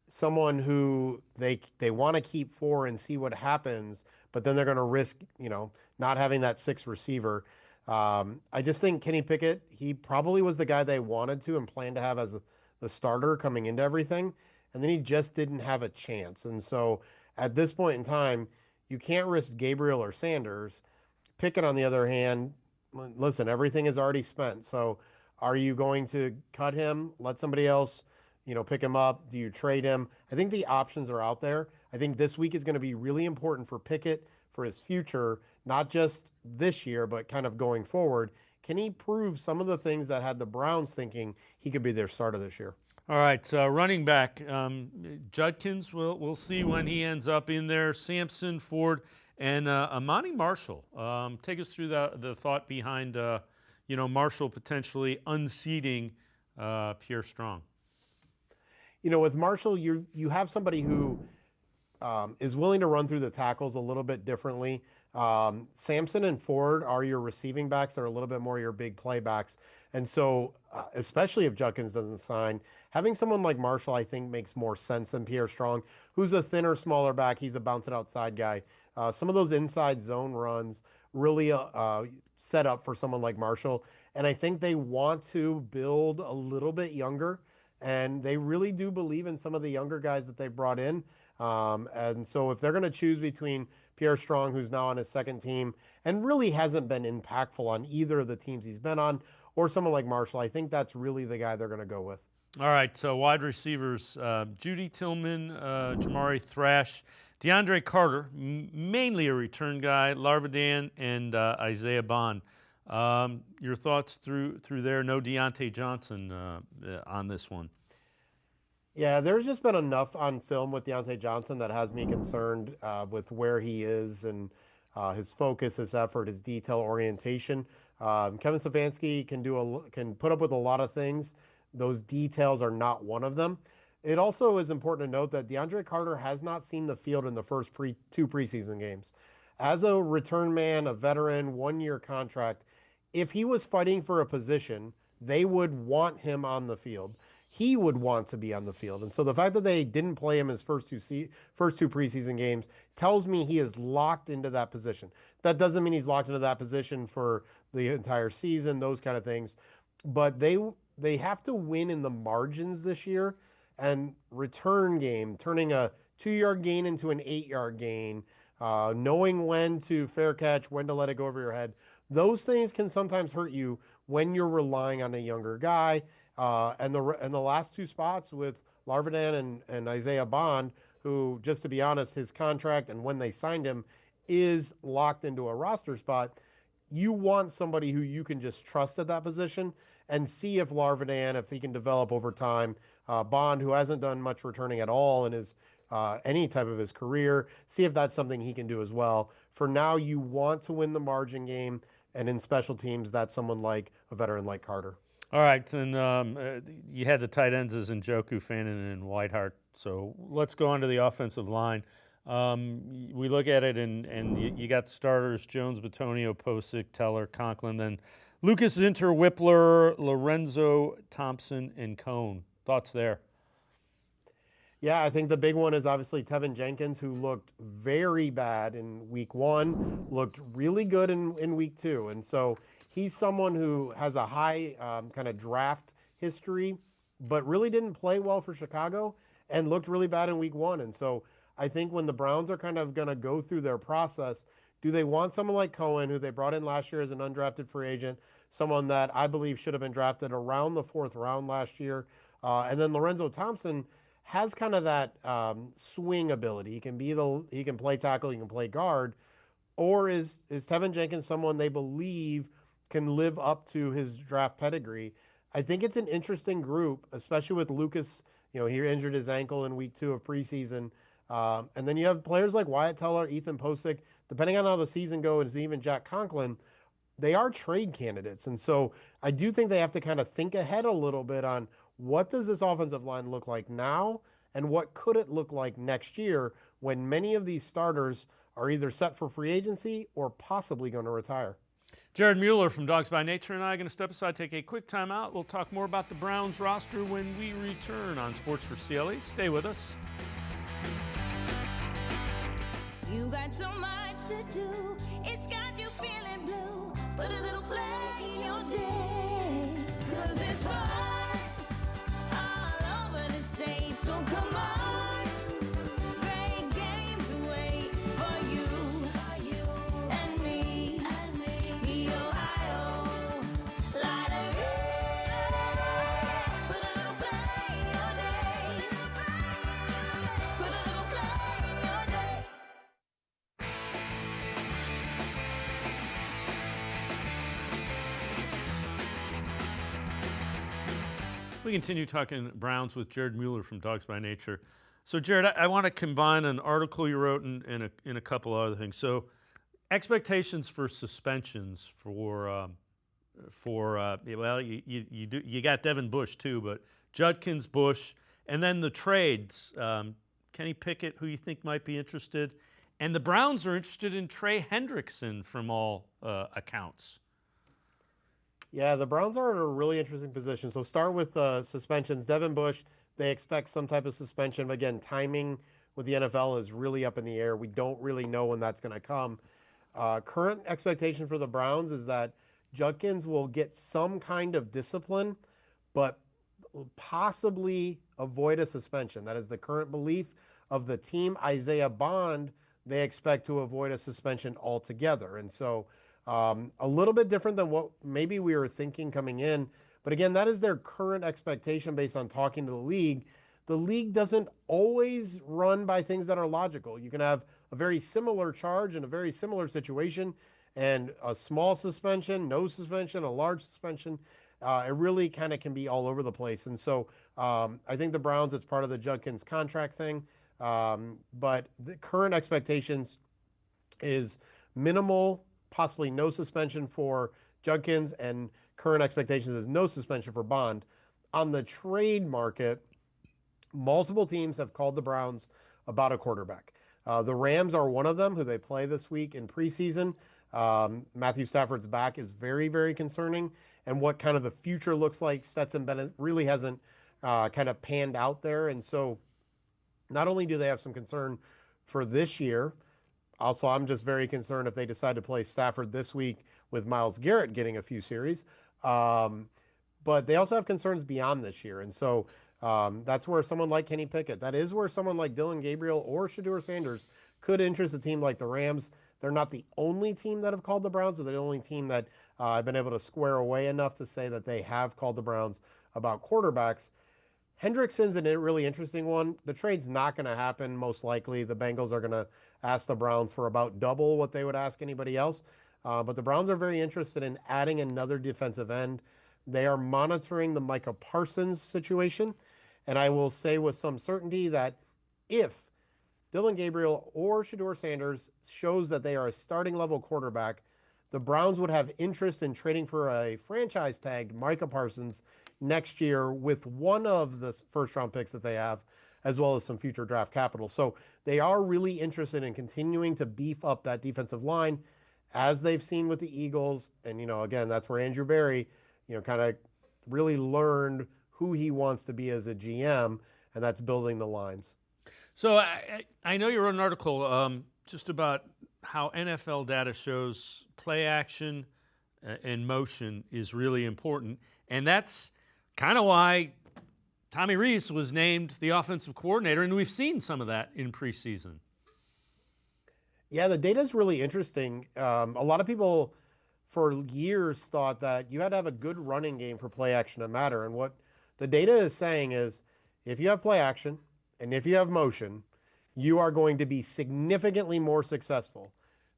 someone who they want to keep 4 and see what happens, but then they're going to risk, not having that 6th receiver? I just think Kenny Pickett, he probably was the guy they wanted to and planned to have as the starter coming into everything, and then he just didn't have a chance. And so at this point in time, you can't risk Gabriel or Sanders. Pickett, on the other hand, listen, everything is already spent. So are you going to cut him, let somebody else, pick him up? Do you trade him? I think the options are out there. I think this week is going to be really important for Pickett for his future, not just this year, but kind of going forward. Can he prove some of the things that had the Browns thinking he could be their starter this year? All right, running back, Judkins, we'll see when he ends up in there. Sampson, Ford, and Amani Marshall. Take us through the thought behind, Marshall potentially unseating Pierre Strong. With Marshall, you have somebody who is willing to run through the tackles a little bit differently. Sampson and Ford are your receiving backs. They're a little bit more your big play backs. And so, especially if Judkins doesn't sign, having someone like Marshall, I think, makes more sense than Pierre Strong, who's a thinner, smaller back. He's a bounce it outside guy. Some of those inside zone runs really set up for someone like Marshall. And I think they want to build a little bit younger. And they really do believe in some of the younger guys that they brought in. And so if they're going to choose between Pierre Strong, who's now on his second team and really hasn't been impactful on either of the teams he's been on, or someone like Marshall, I think that's really the guy they're going to go with. All right, so wide receivers, Judy Tillman, Jamari Thrash, DeAndre Carter, mainly a return guy, Larvadan, and Isaiah Bond. Your thoughts through there? No Deontay Johnson on this one. Yeah, there's just been enough on film with Deontay Johnson that has me concerned with where he is and his focus, his effort, his detail orientation. Kevin Stefanski can put up with a lot of things. Those details are not one of them. It also is important to note that DeAndre Carter has not seen the field in the first two preseason games. As a return man, a veteran, one-year contract, if he was fighting for a position, they would want him on the field. He would want to be on the field. And so the fact that they didn't play him his first two preseason games tells me he is locked into that position. That doesn't mean he's locked into that position for the entire season, those kind of things. But they have to win in the margins this year. And return game, turning a 2-yard gain into an 8-yard gain, knowing when to fair catch, when to let it go over your head, those things can sometimes hurt you when you're relying on a younger guy. And the last two spots with Larvadan and Isaiah Bond, who, just to be honest, his contract and when they signed him is locked into a roster spot. You want somebody who you can just trust at that position and see if Larvadan, if he can develop over time. Bond, who hasn't done much returning at all in his any type of his career, see if that's something he can do as well. For now, you want to win the margin game, and in special teams, that's someone like a veteran like Carter. All right, and you had the tight ends as Njoku, Fannin, and Whiteheart. So let's go on to the offensive line. We look at it, and you got the starters, Jones, Bitonio, Posick, Teller, Conklin, then Lucas Zinter, Whippler, Lorenzo, Thompson, and Cone. Thoughts there? Yeah, I think the big one is obviously Tevin Jenkins, who looked very bad in week 1, looked really good in week 2. And so he's someone who has a high kind of draft history, but really didn't play well for Chicago and looked really bad in week 1. And so I think when the Browns are kind of going to go through their process, do they want someone like Cohen, who they brought in last year as an undrafted free agent, someone that I believe should have been drafted around the 4th round last year? And then Lorenzo Thompson has kind of that swing ability. He can play tackle, he can play guard. Or is Tevin Jenkins someone they believe can live up to his draft pedigree? I think it's an interesting group, especially with Lucas. He injured his ankle in week 2 of preseason. And then you have players like Wyatt Teller, Ethan Posick. Depending on how the season goes, even Jack Conklin, they are trade candidates. And so I do think they have to kind of think ahead a little bit on what does this offensive line look like now and what could it look like next year when many of these starters are either set for free agency or possibly going to retire. Jared Mueller from Dawgs by Nature and I are going to step aside, take a quick time out. We'll talk more about the Browns roster when we return on Sports for CLE. Stay with us. You got so much to do, it's got you feeling blue. Put a little flag in your day, 'cause it's fun all over the state. So come on, great games wait for you and me. The Ohio Lottery. Put a little flag in your day. We continue talking Browns with Jared Mueller from Dawgs by Nature. So, Jared, I want to combine an article you wrote and a couple other things. So, expectations for suspensions for well, you got Devin Bush too, but Judkins, Bush, and then the trades. Kenny Pickett, who you think might be interested, and the Browns are interested in Trey Hendrickson from all accounts. Yeah, the Browns are in a really interesting position. So start with suspensions. Devin Bush, they expect some type of suspension. But again, timing with the NFL is really up in the air. We don't really know when that's going to come. Current expectation for the Browns is that Judkins will get some kind of discipline, but possibly avoid a suspension. That is the current belief of the team. Isaiah Bond, they expect to avoid a suspension altogether. And so a little bit different than what maybe we were thinking coming in. But again, that is their current expectation based on talking to the league. The league doesn't always run by things that are logical. You can have a very similar charge in a very similar situation and a small suspension, no suspension, a large suspension. It really kind of can be all over the place. And so I think the Browns, it's part of the Judkins contract thing. But the current expectations is minimal, possibly no suspension for Judkins, and current expectations is no suspension for Bond. On the trade market, multiple teams have called the Browns about a quarterback. The Rams are one of them, who they play this week in preseason. Matthew Stafford's back is very, very concerning, and what kind of the future looks like. Stetson Bennett really hasn't kind of panned out there, and so not only do they have some concern for this year, also I'm just very concerned if they decide to play Stafford this week with Myles Garrett getting a few series, but they also have concerns beyond this year, and so that's where someone like Kenny Pickett, that is where someone like Dylan Gabriel or Shedeur Sanders could interest a team like the Rams. They're not the only team that have called the Browns, or they're the only team that I've been able to square away enough to say that they have called the Browns about quarterbacks. Hendrickson's a really interesting one. The trade's not going to happen, most likely. The Bengals are going to ask the Browns for about double what they would ask anybody else. But the Browns are very interested in adding another defensive end. They are monitoring the Micah Parsons situation. And I will say with some certainty that if Dylan Gabriel or Shedeur Sanders shows that they are a starting level quarterback, the Browns would have interest in trading for a franchise tagged Micah Parsons next year with one of the first round picks that they have, as well as some future draft capital. So they are really interested in continuing to beef up that defensive line, as they've seen with the Eagles. And, again, that's where Andrew Berry, kind of really learned who he wants to be as a GM, and that's building the lines. So I know you wrote an article just about how NFL data shows play action and motion is really important, and that's kind of why Tommy Rees was named the offensive coordinator, and we've seen some of that in preseason. Yeah, the data is really interesting. A lot of people for years thought that you had to have a good running game for play action to matter, and what the data is saying is if you have play action and if you have motion, you are going to be significantly more successful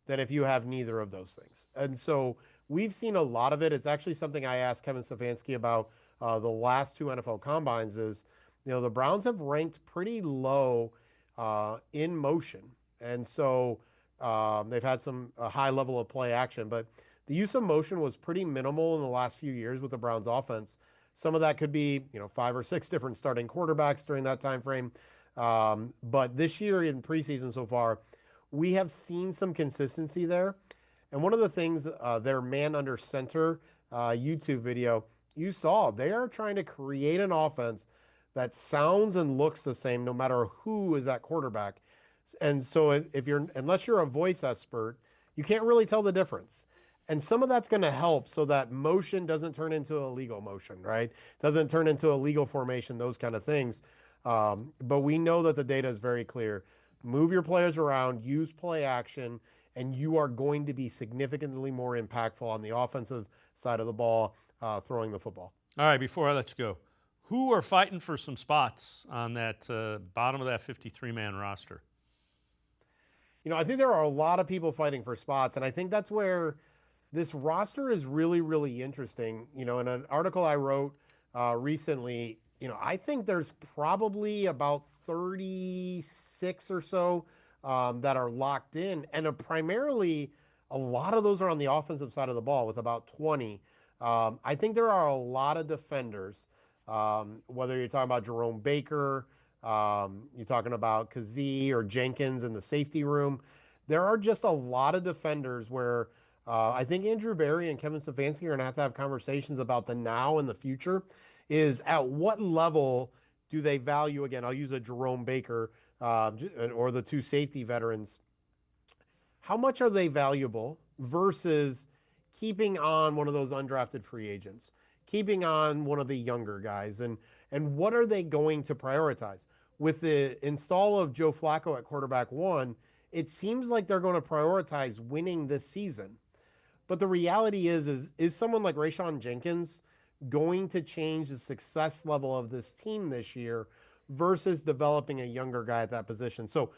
than if you have neither of those things. And so we've seen a lot of it. It's actually something I asked Kevin Stefanski about the last two NFL combines is, the Browns have ranked pretty low in motion. And so they've had a high level of play action, but the use of motion was pretty minimal in the last few years with the Browns offense. Some of that could be, 5 or 6 different starting quarterbacks during that time frame. But this year in preseason so far, we have seen some consistency there. And one of the things, their Man Under Center YouTube video, you saw, they are trying to create an offense that sounds and looks the same no matter who is at quarterback. And so unless you're a voice expert, you can't really tell the difference. And some of that's going to help so that motion doesn't turn into illegal motion, right? Doesn't turn into illegal formation, those kind of things. But we know that the data is very clear. Move your players around, use play action, and you are going to be significantly more impactful on the offensive side of the ball, throwing the football. All right, before I let you go, who are fighting for some spots on that bottom of that 53-man roster? I think there are a lot of people fighting for spots, and I think that's where this roster is really, really interesting. In an article I wrote recently, I think there's probably about 36 or so that are locked in, and primarily a lot of those are on the offensive side of the ball with about 20. I think there are a lot of defenders, whether you're talking about Jerome Baker, you're talking about Kazee or Jenkins in the safety room. There are just a lot of defenders where I think Andrew Berry and Kevin Stefanski are going to have conversations about the now and the future. Is at what level do they value, again, I'll use a Jerome Baker or the two safety veterans. How much are they valuable versus keeping on one of those undrafted free agents, keeping on one of the younger guys, and what are they going to prioritize? With the install of Joe Flacco at quarterback 1, it seems like they're going to prioritize winning this season. But the reality is someone like Rayshon Jenkins going to change the success level of this team this year versus developing a younger guy at that position? So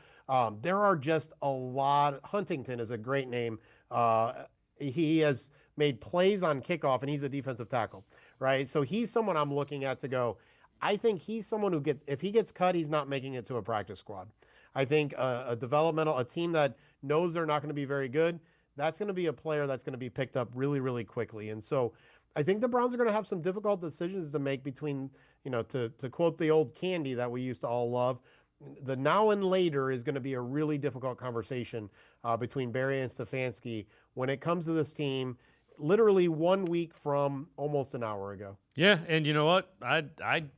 there are just a lot. Huntington is a great name. He has made plays on kickoff, and he's a defensive tackle, right? So he's someone I'm looking at to go, I think he's someone who if he gets cut, he's not making it to a practice squad. I think a team that knows they're not going to be very good, that's going to be a player that's going to be picked up really, really quickly. And so I think the Browns are going to have some difficult decisions to make between, to quote the old candy that we used to all love, the now and later is going to be a really difficult conversation between Berry and Stefanski when it comes to this team, literally 1 week from almost an hour ago. Yeah, and you know what? I'd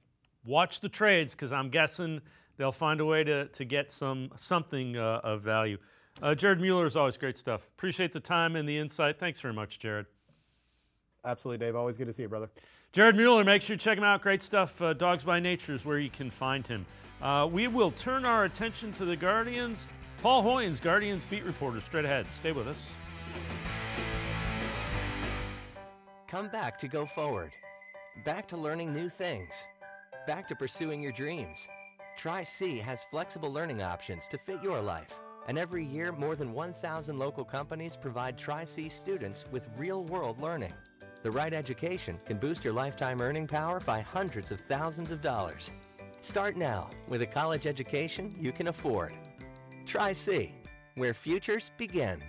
watch the trades because I'm guessing they'll find a way to get something of value. Jared Mueller is always great stuff. Appreciate the time and the insight. Thanks very much, Jared. Absolutely, Dave. Always good to see you, brother. Jared Mueller, make sure you check him out. Great stuff. Dawgs by Nature is where you can find him. We will turn our attention to the Guardians. Paul Hoynes, Guardians beat reporter, straight ahead. Stay with us. Come back to go forward. Back to learning new things. Back to pursuing your dreams. Tri-C has flexible learning options to fit your life. And every year, more than 1,000 local companies provide Tri-C students with real-world learning. The right education can boost your lifetime earning power by hundreds of thousands of dollars. Start now with a college education you can afford. Tri-C, where futures begin.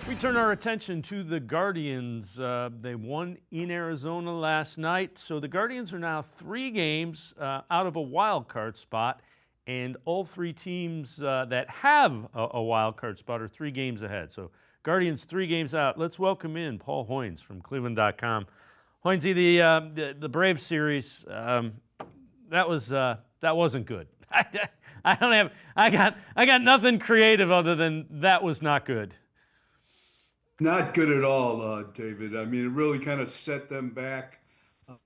We turn our attention to the Guardians. They won in Arizona last night, so the Guardians are now 3 games out of a wild card spot, and all 3 teams that have a wild card spot are 3 games ahead. So Guardians 3 games out. Let's welcome in Paul Hoynes from cleveland.com. Hoynesy, the Braves series, that wasn't good. I got nothing creative other than that was not good. Not good at all, David. I mean, it really kind of set them back.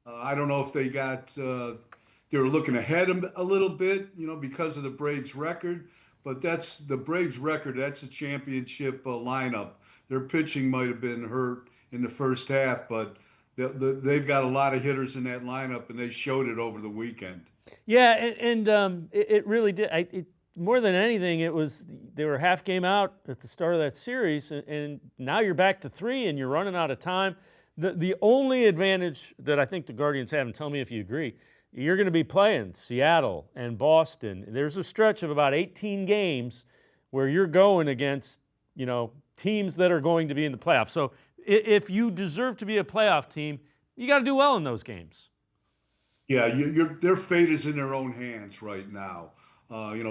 I don't know if they were looking ahead a little bit, because of the Braves record, but that's the Braves record. That's a championship lineup. Their pitching might have been hurt in the first half, but they've got a lot of hitters in that lineup, and they showed it over the weekend. Yeah, and it really did. More than anything, they were half game out at the start of that series, and now you're back to 3 and you're running out of time. The only advantage that I think the Guardians have, and tell me if you agree, you're going to be playing Seattle and Boston. There's a stretch of about 18 games where you're going against, teams that are going to be in the playoffs. So if you deserve to be a playoff team, you got to do well in those games. Yeah, their fate is in their own hands right now.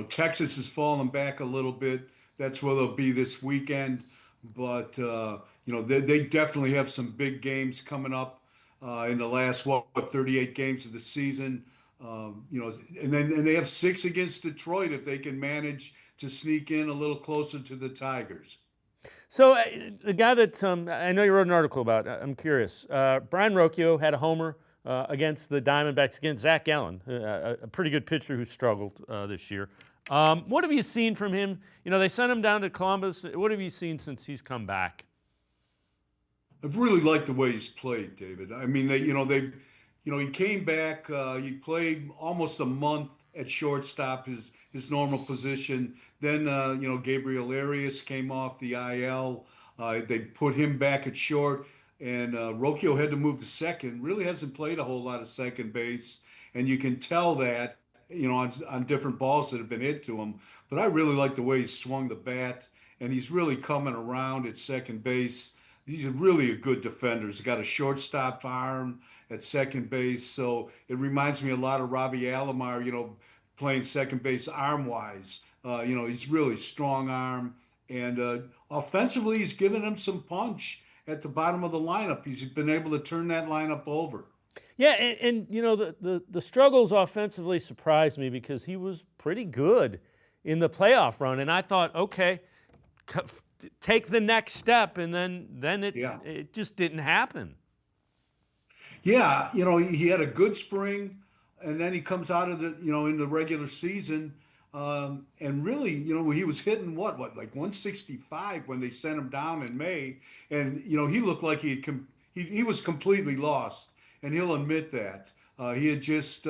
Texas has fallen back a little bit. That's where they'll be this weekend. But, they definitely have some big games coming up in the last, 38 games of the season. And they have 6 against Detroit if they can manage to sneak in a little closer to the Tigers. So the guy that I know you wrote an article about, I'm curious. Brian Rocchio had a homer against the Diamondbacks, against Zach Gallen, a pretty good pitcher who struggled this year. What have you seen from him? They sent him down to Columbus. What have you seen since he's come back? I've really liked the way he's played, David. I mean, he came back. He played almost a month at shortstop, his normal position. Then Gabriel Arias came off the IL. They put him back at short, and Rocchio had to move to second. Really hasn't played a whole lot of second base, and you can tell that on different balls that have been hit to him. But I really like the way he swung the bat, and he's really coming around at second base. He's really a good defender. He's got a shortstop arm at second base, so it reminds me a lot of Robbie Alomar, playing second base arm wise. He's really strong arm, and offensively, he's given him some punch at the bottom of the lineup. He's been able to turn that lineup over. Yeah, and the struggles offensively surprised me because he was pretty good in the playoff run, and I thought, okay, take the next step, and then it just didn't happen. Yeah, he had a good spring, and then he comes out of in the regular season, and really, he was hitting what like 165 when they sent him down in May, and he looked like he was completely lost, and he'll admit that. He had just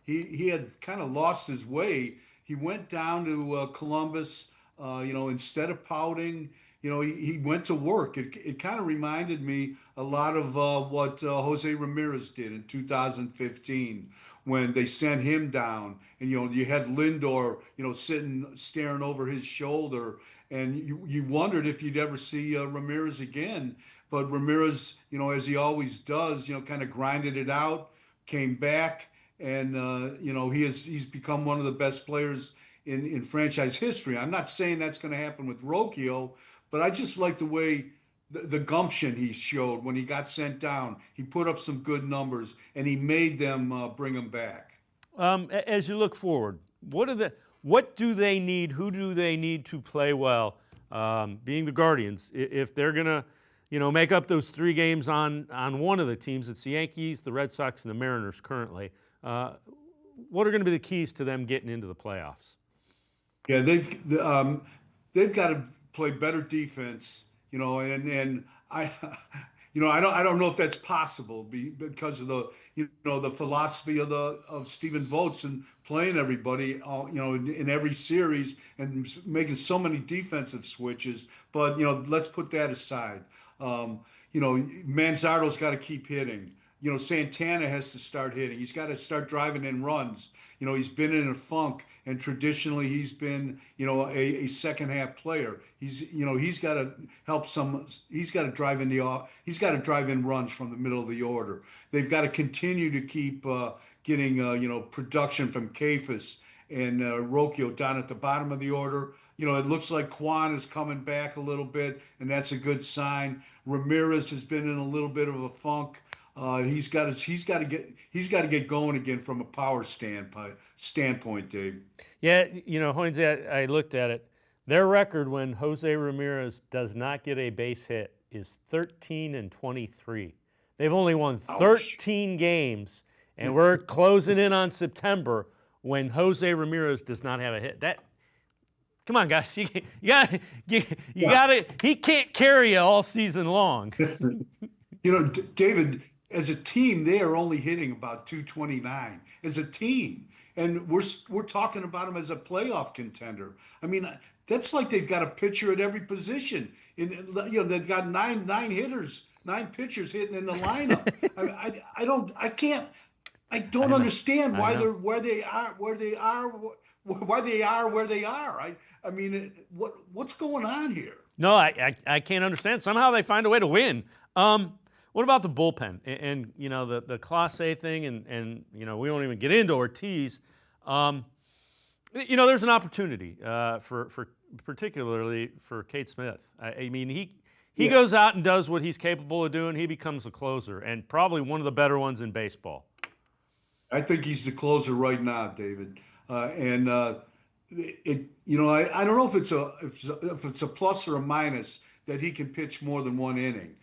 he had kind of lost his way. He went down to Columbus, instead of pouting. He went to work. It kind of reminded me a lot of what Jose Ramirez did in 2015 when they sent him down, and you had Lindor, sitting staring over his shoulder, and you wondered if you'd ever see Ramirez again. But Ramirez, as he always does, kind of grinded it out, came back, and he's become one of the best players in franchise history. I'm not saying that's going to happen with Rocchio, but I just like the way the gumption he showed when he got sent down. He put up some good numbers, and he made them bring him back. As you look forward, what do they need? Who do they need to play well? Being the Guardians, if they're gonna, make up those 3 games on one of the teams, it's the Yankees, the Red Sox, and the Mariners currently. What are going to be the keys to them getting into the playoffs? Yeah, they've got to play better defense, and I I don't know if that's possible because of the philosophy of Stephen Vogt and playing everybody in every series and making so many defensive switches. But let's put that aside. Manzardo's got to keep hitting. Santana has to start hitting. He's got to start driving in runs. He's been in a funk, and traditionally he's been, a second half player. He's got to help some. He's got to drive in He's got to drive in runs from the middle of the order. They've got to continue to keep getting, production from Kefis and Rocchio down at the bottom of the order. It looks like Kwan is coming back a little bit, and that's a good sign. Ramirez has been in a little bit of a funk. He's got to get going again from a power standpoint, Dave. Yeah, Hoynes, I looked at it. Their record when Jose Ramirez does not get a base hit is 13-23. They've only won 13 games, and we're closing in on September when Jose Ramirez does not have a hit. Come on, guys, you got to. He can't carry you all season long. David, as a team, they are only hitting about 229 as a team, and we're talking about them as a playoff contender. I mean, that's like they've got a pitcher at every position. They've got nine hitters, 9 pitchers hitting in the lineup. I don't understand why they're where they are. Why they are where they are. I mean, what's going on here? No, I can't understand. Somehow they find a way to win. What about the bullpen and the Class A thing and we won't even get into Ortiz. There's an opportunity for particularly for Cade Smith. I mean, he goes out and does what he's capable of doing. He becomes a closer and probably one of the better ones in baseball. I think he's the closer right now, David. I don't know if it's a plus or a minus that he can pitch more than 1 inning.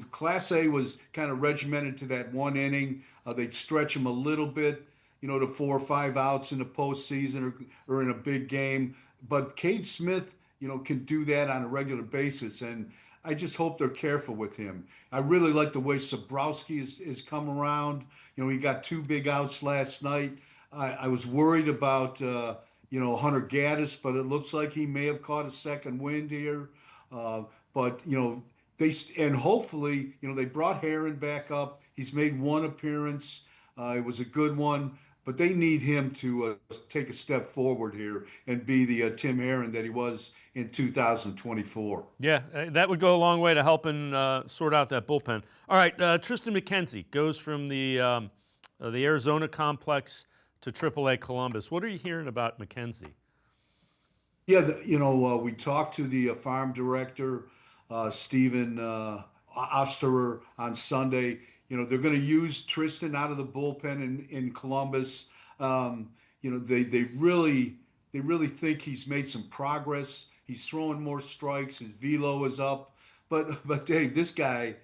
Class A was kind of regimented to that 1 inning. They'd stretch him a little bit, to 4 or 5 outs in the postseason or in a big game. But Cade Smith, can do that on a regular basis, and I just hope they're careful with him. I really like the way Sobrowski has come around. He got 2 big outs last night. I was worried about Hunter Gaddis, but it looks like he may have caught a second wind here. But and hopefully they brought Heron back up. He's made one appearance. It was a good one, but they need him to take a step forward here and be the Tim Heron that he was in 2024. Yeah, that would go a long way to helping sort out that bullpen. All right, Tristan McKenzie goes from the Arizona complex to AAA Columbus. What are you hearing about McKenzie? Yeah, we talked to the farm director, Stephen Osterer, on Sunday. They're going to use Tristan out of the bullpen in Columbus. They really think he's made some progress. He's throwing more strikes. His velo is up. But Dave, this guy,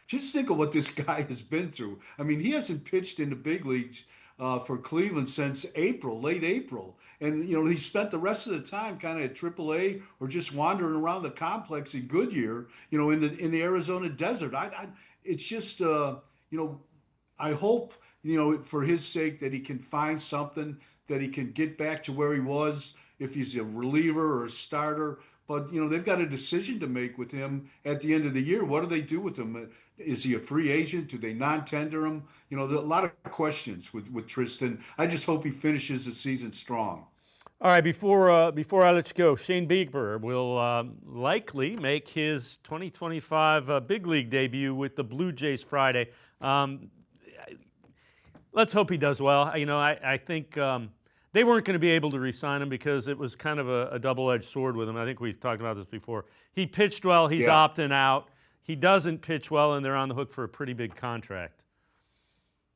just think of what this guy has been through. I mean, he hasn't pitched in the big leagues for Cleveland since late April. And, he spent the rest of the time kind of at AAA or just wandering around the complex in Goodyear, in the Arizona desert. It's just, I hope, for his sake that he can find something, that he can get back to where he was if he's a reliever or a starter. But, they've got a decision to make with him at the end of the year. What do they do with him? Is he a free agent? Do they non-tender him? There's a lot of questions with Tristan. I just hope he finishes the season strong. All right, before I let you go, Shane Bieber will likely make his 2025 big league debut with the Blue Jays Friday. Let's hope he does well. I think they weren't going to be able to re-sign him because it was kind of a double-edged sword with him. I think we've talked about this before. He pitched well. He's opting out. He doesn't pitch well, and they're on the hook for a pretty big contract.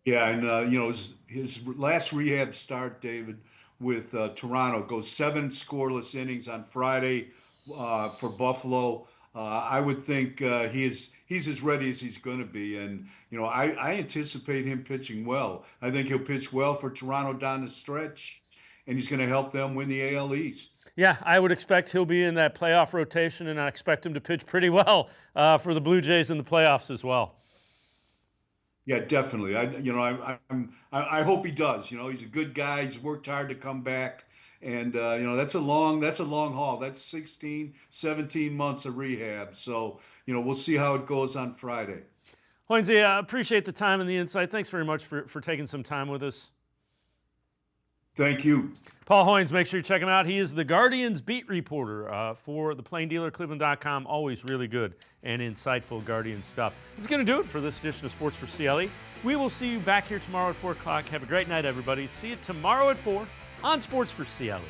Yeah, and his last rehab start, David, with Toronto, goes 7 scoreless innings on Friday for Buffalo. I would think he's as ready as he's going to be, and I anticipate him pitching well. I think he'll pitch well for Toronto down the stretch, and he's going to help them win the AL East. Yeah, I would expect he'll be in that playoff rotation, and I expect him to pitch pretty well for the Blue Jays in the playoffs as well. Yeah, definitely. I hope he does. He's a good guy. He's worked hard to come back, and that's a long haul. That's 16, 17 months of rehab. So we'll see how it goes on Friday. Hoynes, I appreciate the time and the insight. Thanks very much for taking some time with us. Thank you. Paul Hoynes, make sure you check him out. He is the Guardians beat reporter for the Plain Dealer, cleveland.com. Always really good and insightful Guardian stuff. That's going to do it for this edition of Sports for CLE. We will see you back here tomorrow at 4 o'clock. Have a great night, everybody. See you tomorrow at 4 on Sports for CLE.